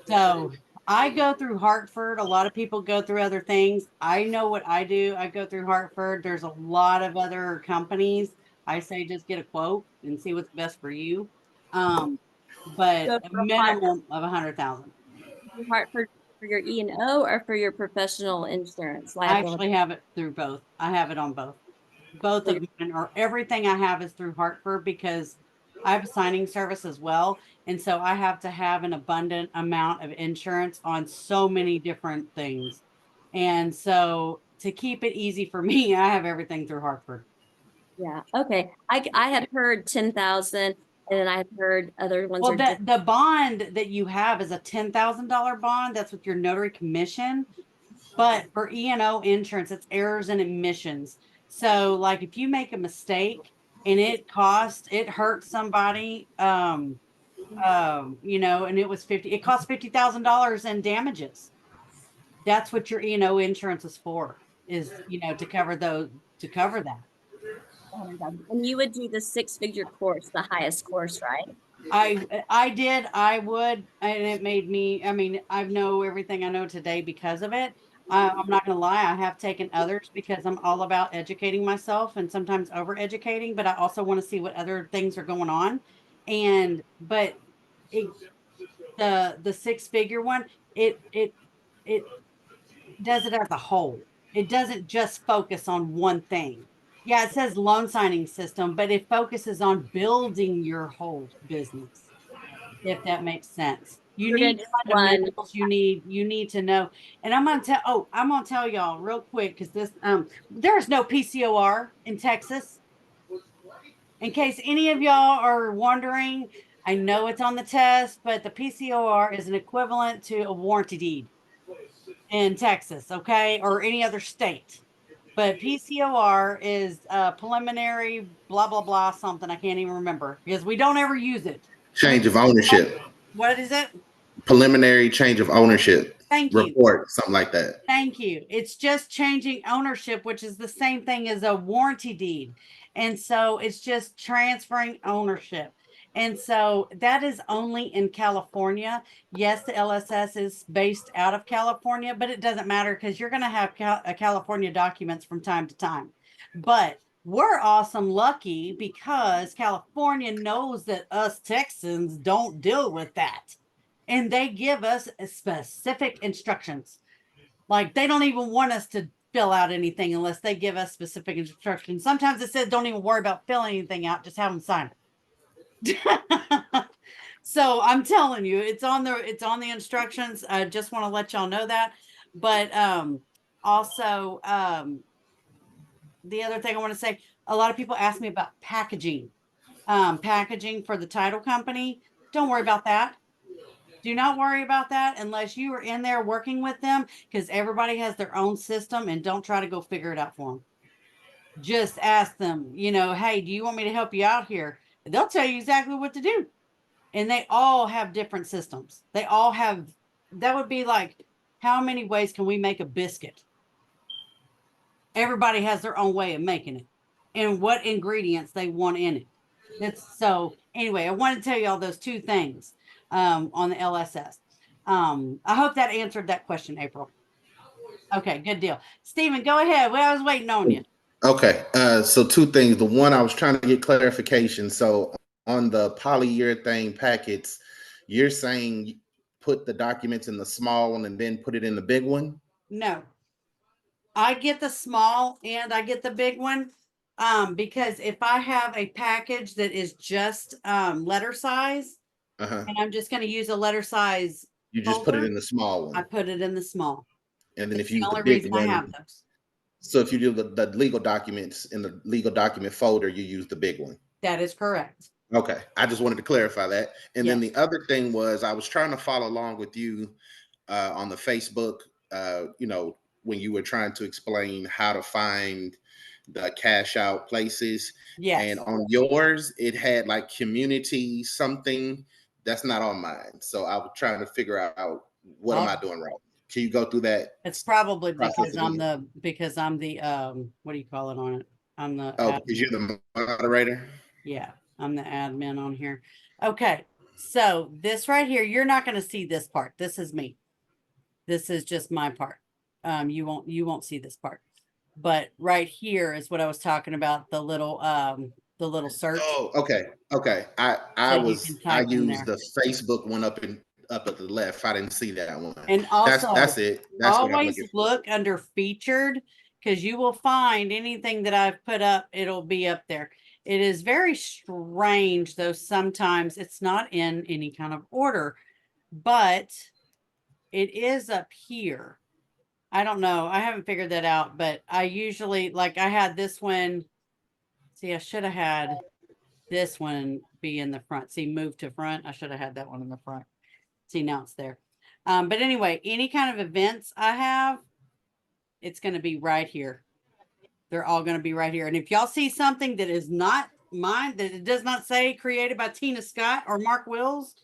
So I go through Hartford. A lot of people go through other things. I know what I do. I go through Hartford. There's a lot of other companies. I say just get a quote and see what's best for you. But Go a for Hart, minimum of 100,000. Hartford for your E&O or for your professional insurance I liability. actually have it through both. I have it on both. Both So of mine, or everything I have is through Hartford because I have a signing service as well. And so I have to have an abundant amount of insurance on so many different things. And so to keep it easy for me, I have everything through Hartford. Yeah. Okay. I had heard 10,000 and then I had heard other ones Well, are different. the bond that you have is a $10,000 bond. That's with your notary commission. But for E&O insurance, it's errors and omissions. So like if you make a mistake and it hurt somebody, and it cost $50,000 in damages. That's what your E&O insurance is for, is, to cover that. Oh my God. And you would do the 6-figure course, the highest course, right? I would, and it made me, I mean, I know everything I know today because of it. I'm not gonna lie, I have taken others because I'm all about educating myself and sometimes over educating, but I also want to see what other things are going on. But it, the 6-figure one, it does it as a whole. It doesn't just focus on one thing. Yeah, it says loan signing system, but it focuses on building your whole business, if that makes sense. You We're going need to do one. fundamentals. You need to know. And I'm gonna tell y'all real quick because there is no PCOR in Texas. In case any of y'all are wondering, I know it's on the test, but the PCOR is an equivalent to a warranty deed in Texas, okay, or any other state. But PCOR is preliminary blah blah blah something. I can't even remember because we don't ever use it. Change of ownership. What is it? Preliminary change of ownership. Thank you. Report, something like that. Thank you. It's just changing ownership, which is the same thing as a warranty deed. And so it's just transferring ownership. And so that is only in California. Yes, the LSS is based out of California, but it doesn't matter because you're going to have California documents from time to time. But we're awesome lucky because California knows that us Texans don't deal with that. And they give us specific instructions. Like they don't even want us to fill out anything unless they give us specific instructions. Sometimes it says don't even worry about filling anything out, just have them sign it. So I'm telling you, it's on the instructions. I just want to let y'all know that. But also the other thing I want to say, a lot of people ask me about packaging. Packaging for the title company. Don't worry about that. Do not worry about that unless you are in there working with them, because everybody has their own system, and don't try to go figure it out for them. Just ask them, hey, do you want me to help you out here? They'll tell you exactly what to do. And they all have different systems. They all have, that would be like, how many ways can we make a biscuit? Everybody has their own way of making it and what ingredients they want in it. So anyway, I want to tell you all those two things on the LSS. I hope that answered that question, April. Okay, good deal. Stephen, go ahead. Well, I was waiting on you. Okay. So two things. The one, I was trying to get clarification. So on the polyurethane packets, you're saying put the documents in the small one and then put it in the big one? No, I get the small and I get the big one. Because if I have a package that is just letter size, Uh-huh. and I'm just going to use a letter size You just put it folder, in the small I one. put it in the small. And then It's if you the use the only big reason I have one, those. so if you do the legal documents in the legal document folder, you use the big one. That is correct. Okay. I just wanted to clarify that. And then Yes. the other thing was I was trying to follow along with you on the Facebook you know, when you were trying to explain how to find the cash out places. Yes. And on yours, it had like community something that's not on mine. So I was trying to figure out what am I doing wrong? Can you go through that? It's probably process because I'm again? the what do you call it on it? I'm the Oh, because you're the moderator. yeah, I'm the admin on here. Okay, so this right here, you're not going to see this part. This is me. This is just my part. You won't see this part. But right here is what I was talking about, the little search. Oh, okay, okay. So you can I type in used there. the Facebook one up at the left. I didn't see that one. And also, That's it. That's what I'm always looking for. look under featured, because you will find anything that I've put up, it'll be up there. It is very strange, though, sometimes it's not in any kind of order, but it is up here. I don't know. I haven't figured that out, but I usually, like, I had this one. See, I should have had this one be in the front. See, move to front. I should have had that one in the front. See, now it's there. But anyway, any kind of events I have, it's going to be right here. They're all going to be right here. And if y'all see something that is not mine, that it does not say created by Tina Scott or Mark Wills,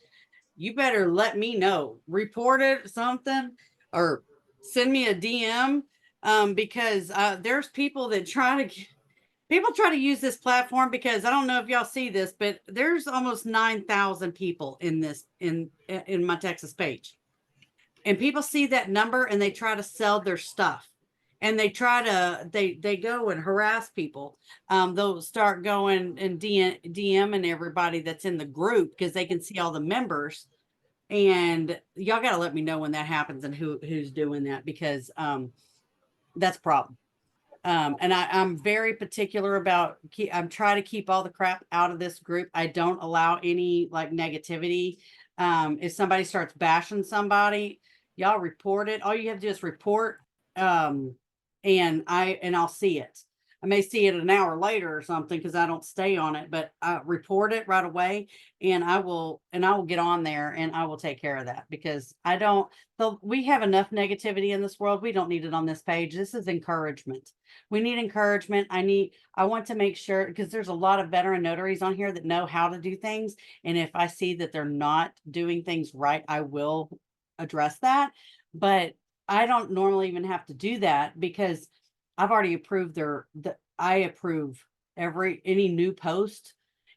you better let me know. Report it, something, or send me a DM, because there's people that people try to use this platform, because I don't know if y'all see this, but there's almost 9,000 people in this in my Texas page. And people see that number and they try to sell their stuff. And they try to they go and harass people. They'll start going and DMing everybody that's in the group, because they can see all the members. And y'all got to let me know when that happens and who's doing that, because that's a problem. And I'm very particular about I'm trying to keep all the crap out of this group. I don't allow any like negativity. If somebody starts bashing somebody, y'all report it. All you have to do is report. And I'll see it. I may see it an hour later or something, because I don't stay on it, but I report it right away, and I will get on there and I will take care of that, because we have enough negativity in this world. We don't need it on this page. This is encouragement. We need encouragement. I want to make sure, because there's a lot of veteran notaries on here that know how to do things. And if I see that they're not doing things right, I will address that. But I don't normally even have to do that, because I've already approved I approve any new post.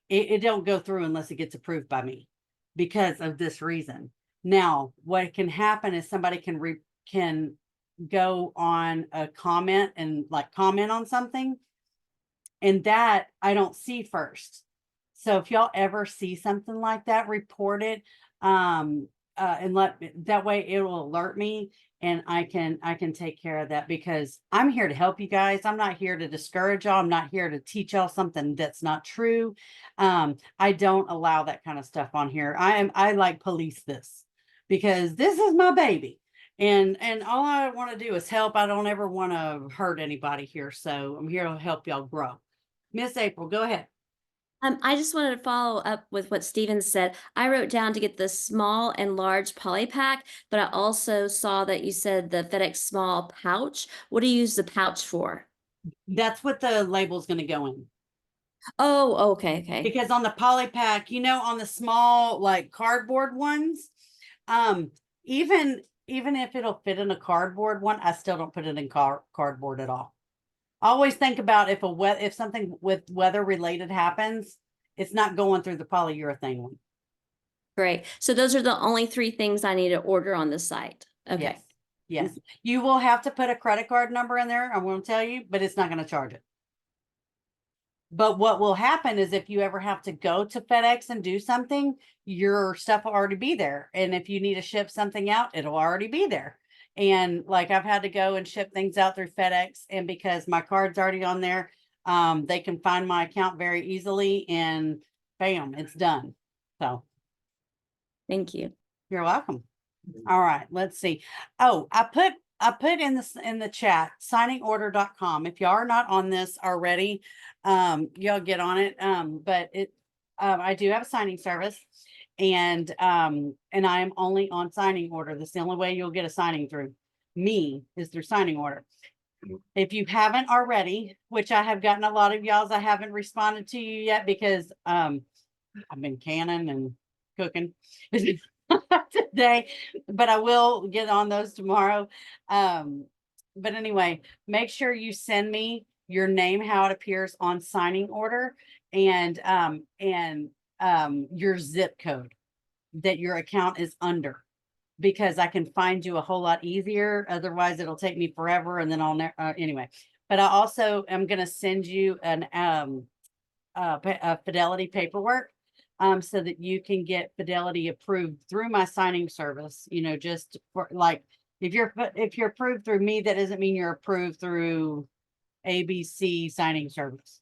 It don't go through unless it gets approved by me, because of this reason. Now, what can happen is somebody can go on a comment and like comment on something, and that I don't see first. So if y'all ever see something like that, report it. And that way it will alert me, and I can take care of that, because I'm here to help you guys. I'm not here to discourage y'all. I'm not here to teach y'all something that's not true. I don't allow that kind of stuff on here. I like police this, because this is my baby. And all I want to do is help. I don't ever want to hurt anybody here. So I'm here to help y'all grow. Miss April, go ahead. I just wanted to follow up with what Steven said. I wrote down to get the small and large poly pack, but I also saw that you said the FedEx small pouch. What do you use the pouch for? That's what the label's going to go in. Oh, okay. Because on the poly pack, on the small like cardboard ones, even if it'll fit in a cardboard one, I still don't put it in cardboard at all. I always think about if something with weather related happens, it's not going through the polyurethane one. Great. So those are the only 3 things I need to order on the site. Okay. Yes. You will have to put a credit card number in there. I won't tell you, but it's not going to charge it. But what will happen is if you ever have to go to FedEx and do something, your stuff will already be there. And if you need to ship something out, it'll already be there. And like I've had to go and ship things out through FedEx, and because my card's already on there, they can find my account very easily, and bam, it's done. So Thank you. you're welcome. All right, let's see. Oh, I put in the chat signingorder.com. If y'all are not on this already, y'all get on it. But I do have a signing service, and I am only on signing order. That's the only way you'll get a signing through. me is through signing order. If you haven't already, which I have gotten a lot of y'all's, I haven't responded to you yet because I've been canning and cooking today, but I will get on those tomorrow. But anyway, make sure you send me your name, how it appears on signing order, and your zip code that your account is under, because I can find you a whole lot easier. Otherwise, it'll take me forever, and then I'll never anyway. But I also am going to send you an a fidelity paperwork, so that you can get fidelity approved through my signing service. You know, just for like, if you're approved through me, that doesn't mean you're approved through ABC signing service.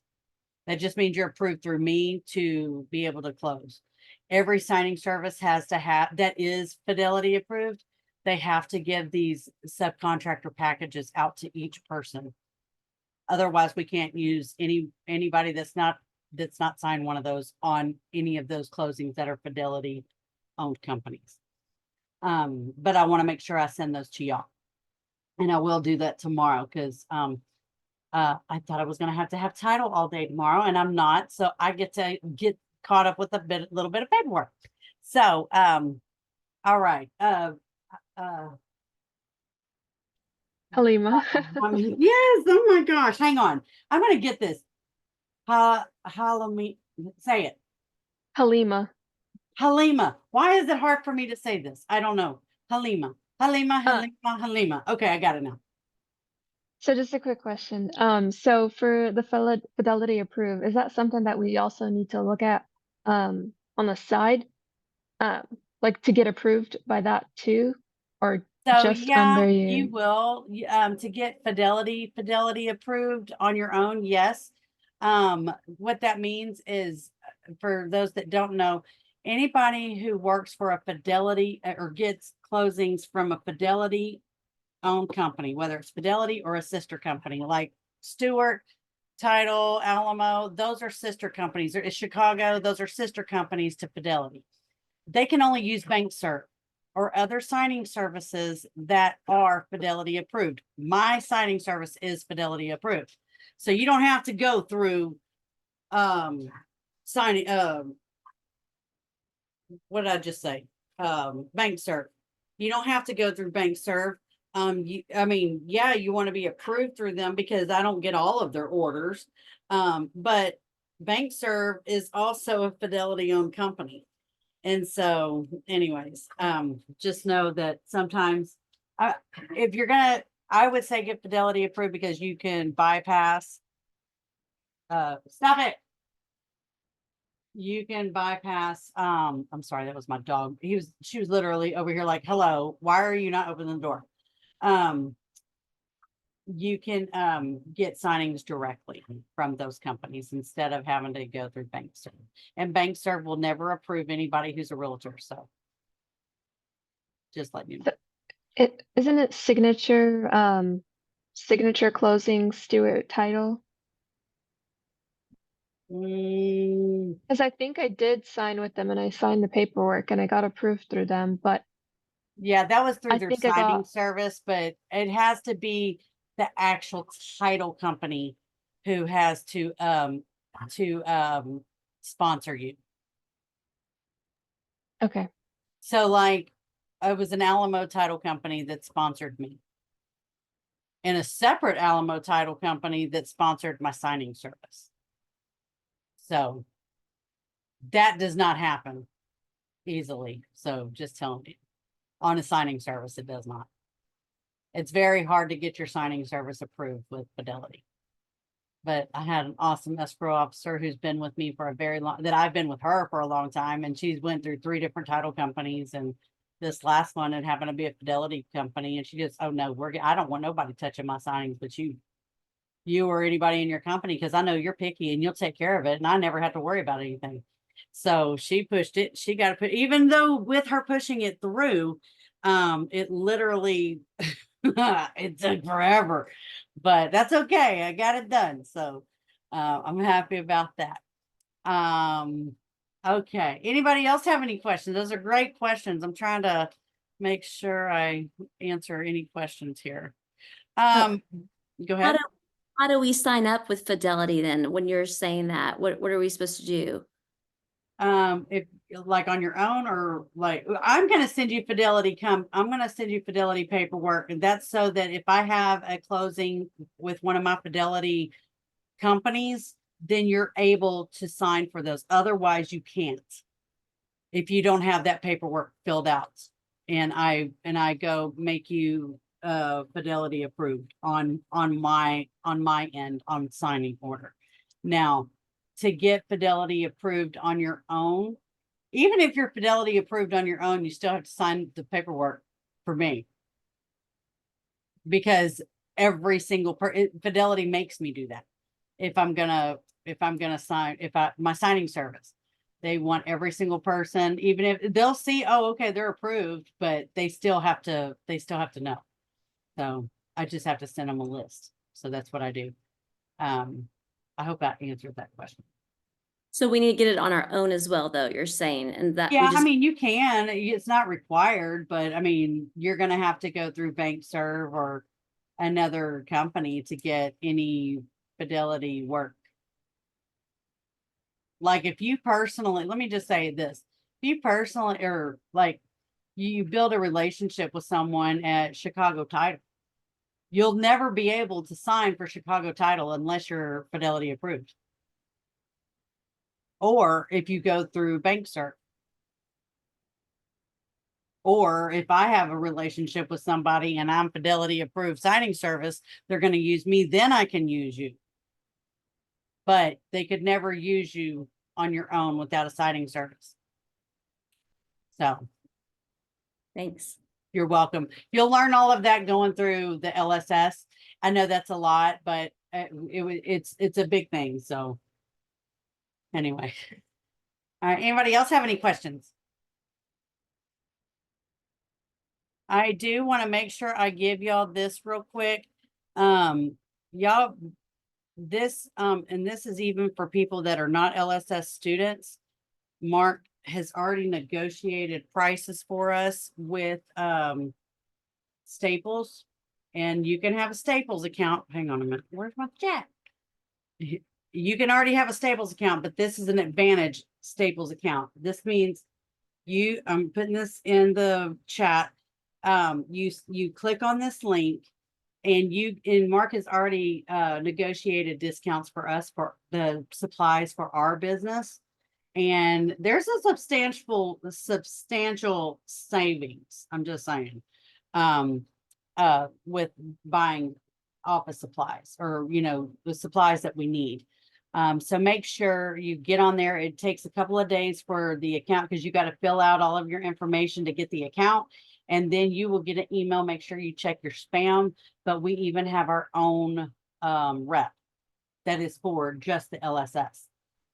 That just means you're approved through me to be able to close. Every signing service has to have, that is fidelity approved. They have to give these subcontractor packages out to each person. Otherwise, we can't use anybody that's not signed one of those on any of those closings that are fidelity owned companies. But I want to make sure I send those to y'all, and I will do that tomorrow, because I thought I was going to have title all day tomorrow, and I'm not. So I get to get caught up with a little bit of paperwork. So, all right. Halima. Yes. Oh my gosh. Hang on. I'm going to get this. Say it. Halima. Halima. Why is it hard for me to say this? I don't know. Halima. Halima. Okay, I got it now. So just a quick question. So for the fidelity approve, is that something that we also need to look at on the side? Like to get approved by that too? Or So just yeah, under you your will, to get fidelity approved on your own. Yes. What that means is, for those that don't know, anybody who works for a fidelity or gets closings from a fidelity owned company, whether it's Fidelity or a sister company like Stewart, Title, Alamo, those are sister companies. Or Chicago, those are sister companies to Fidelity. They can only use BankCert or other signing services that are Fidelity approved. My signing service is Fidelity approved. So you don't have to go through signing what did I just say? BankCert. You don't have to go through BankCert. I mean, yeah, you want to be approved through them because I don't get all of their orders. But BankServe is also a Fidelity owned company. And so anyways, just know that sometimes if you're gonna, I would say get Fidelity approved, because you can bypass, stop it. You can bypass, I'm sorry, that was my dog. She was literally over here like, hello, why are you not opening the door? You can get signings directly from those companies instead of having to go through BankServe. And BankServe will never approve anybody who's a realtor. So just let you know. Isn't it signature closing Stewart Title? Because I think I did sign with them and I signed the paperwork and I got approved through them, but yeah, that was through I their think I signing got service, but it has to be the actual title company who has to sponsor you. okay. So like, it was an Alamo title company that sponsored me, and a separate Alamo title company that sponsored my signing service. So that does not happen easily. So just telling you, on a signing service, it does not. It's very hard to get your signing service approved with Fidelity. But I had an awesome escrow officer who's been with me for a very long, that I've been with her for a long time. And she's went through 3 different title companies. And this last one, it happened to be a Fidelity company. And she just, oh no, I don't want nobody touching my signings, but you or anybody in your company, because I know you're picky and you'll take care of it. And I never have to worry about anything. So she pushed it. She got to put, even though with her pushing it through, it literally, it took forever, but that's okay. I got it done. So I'm happy about that. Okay. Anybody else have any questions? Those are great questions. I'm trying to make sure I answer any questions here. Oh, Go How ahead. do, how do we sign up with Fidelity then, when you're saying that? What are we supposed to do? If like on your own, or like, I'm gonna send you I'm gonna send you Fidelity paperwork, and that's so that if I have a closing with one of my Fidelity companies, then you're able to sign for those. Otherwise, you can't. If you don't have that paperwork filled out, and I go make you Fidelity approved on my end on signing order. Now, to get Fidelity approved on your own, even if you're Fidelity approved on your own, you still have to sign the paperwork for me, because every single Fidelity makes me do that. If I'm gonna sign, my signing service, they want every single person, even if they'll see, oh, okay, they're approved, but they still have to know. So I just have to send them a list. So that's what I do. I hope that answered that question. So we need to get it on our own as well, though, you're saying, and that we Yeah, I just, mean, you can, it's not required, but I mean, you're gonna have to go through BankServe or another company to get any Fidelity work. Like if you personally, let me just say this, if you personally, or like you build a relationship with someone at Chicago Title, you'll never be able to sign for Chicago Title unless you're Fidelity approved. Or if you go through BankServe. Or if I have a relationship with somebody and I'm Fidelity approved signing service, they're going to use me, then I can use you. But they could never use you on your own without a signing service. So thanks. you're welcome. You'll learn all of that going through the LSS. I know that's a lot, but it's a big thing. So anyway. All right. Anybody else have any questions? I do want to make sure I give y'all this real quick. Y'all, this, and this is even for people that are not LSS students. Mark has already negotiated prices for us with Staples, and you can have a Staples account. Hang on a minute. Where's my chat? You can already have a Staples account, but this is an Advantage Staples account. This means I'm putting this in the chat. You click on this link, and Mark has already negotiated discounts for us for the supplies for our business. And there's a substantial savings. I'm just saying, with buying office supplies, or, the supplies that we need. So make sure you get on there. It takes a couple of days for the account, because you got to fill out all of your information to get the account. And then you will get an email. Make sure you check your spam. But we even have our own rep that is for just the LSS.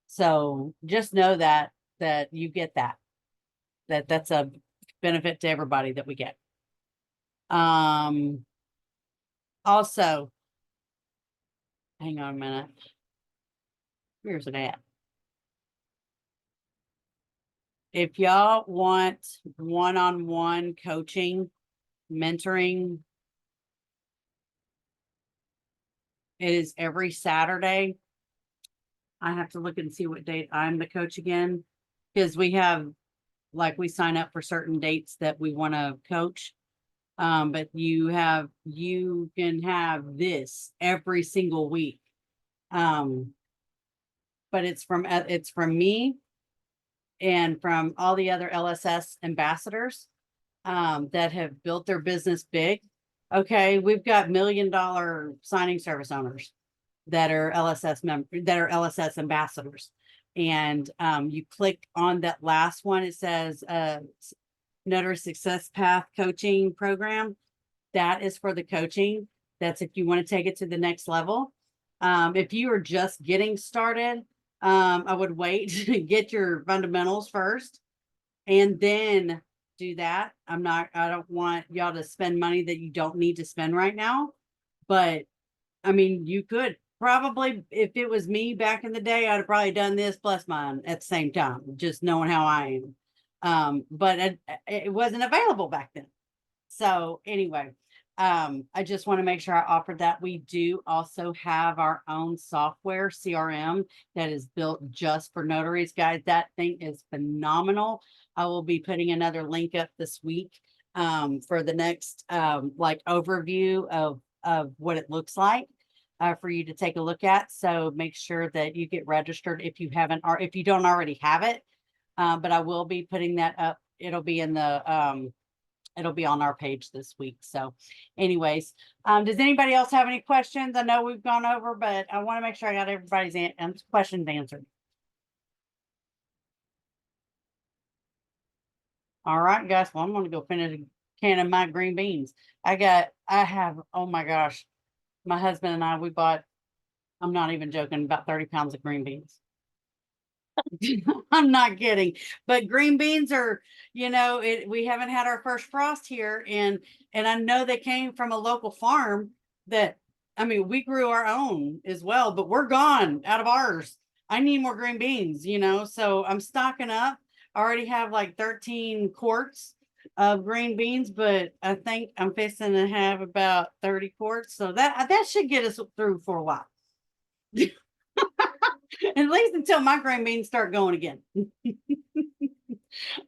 So just know that you get that's a benefit to everybody that we get. Also, hang on a minute. Where's it at? If y'all want one-on-one coaching, mentoring, it is every Saturday. I have to look and see what date I'm the coach again, because we sign up for certain dates that we want to coach. But you can have this every single week. But it's from me and from all the other LSS ambassadors that have built their business big. Okay, we've got $1 million signing service owners that are LSS ambassadors. And you click on that last one, it says Notary Success Path Coaching Program. That is for the coaching. That's if you want to take it to the next level. If you are just getting started, I would wait to get your fundamentals first and then do that. I don't want y'all to spend money that you don't need to spend right now. But I mean, you could probably, if it was me back in the day, I'd have probably done this plus mine at the same time, just knowing how I am. But it wasn't available back then. So anyway, I just want to make sure I offered that. We do also have our own software CRM that is built just for notaries, guys. That thing is phenomenal. I will be putting another link up this week for the next like overview of what it looks like for you to take a look at. So make sure that you get registered if you haven't, or if you don't already have it. But I will be putting that up. It'll be in the it'll be on our page this week. So anyways, does anybody else have any questions? I know we've gone over, but I want to make sure I got everybody's questions answered. All right, guys. Well, I'm going to go finish a can of my green beans. I have, oh my gosh, my husband and I, we bought, I'm not even joking, about 30 pounds of green beans. I'm not kidding, but green beans are, you know, we haven't had our first frost here, and I know they came from a local farm that, I mean, we grew our own as well, but we're gone out of ours. I need more green beans, you know, so I'm stocking up. I already have like 13 quarts of green beans, but I think I'm fixing to have about 30 quarts, so that should get us through for a while. At least until my green beans start going again.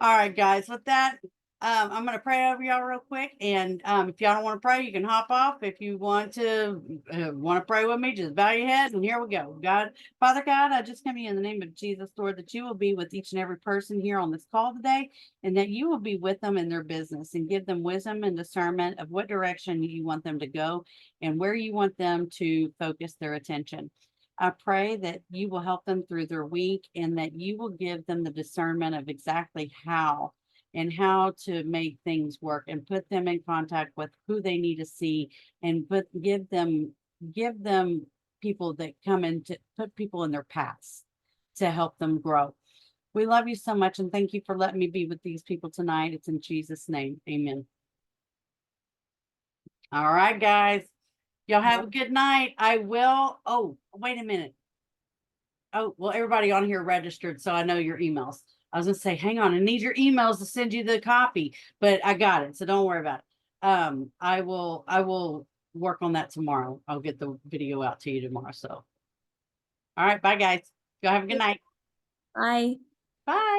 All right, guys, with that, I'm going to pray over y'all real quick. And if y'all don't want to pray, you can hop off. If you want to pray with me, just bow your head. And here we go. God, Father God, I just come to you in the name of Jesus, Lord, that you will be with each and every person here on this call today, and that you will be with them in their business and give them wisdom and discernment of what direction you want them to go and where you want them to focus their attention. I pray that you will help them through their week, and that you will give them the discernment of exactly how to make things work, and put them in contact with who they need to see, and give them people that come in to put people in their paths to help them grow. We love you so much, and thank you for letting me be with these people tonight. It's in Jesus' name. Amen. All right, guys. Y'all have a good night. I will. Oh, wait a minute. Oh, well, everybody on here registered, so I know your emails. I was gonna say, hang on, I need your emails to send you the copy, but I got it, so don't worry about it. I will work on that tomorrow. I'll get the video out to you tomorrow. So, all right, bye guys. Go have a good night. Bye. Bye.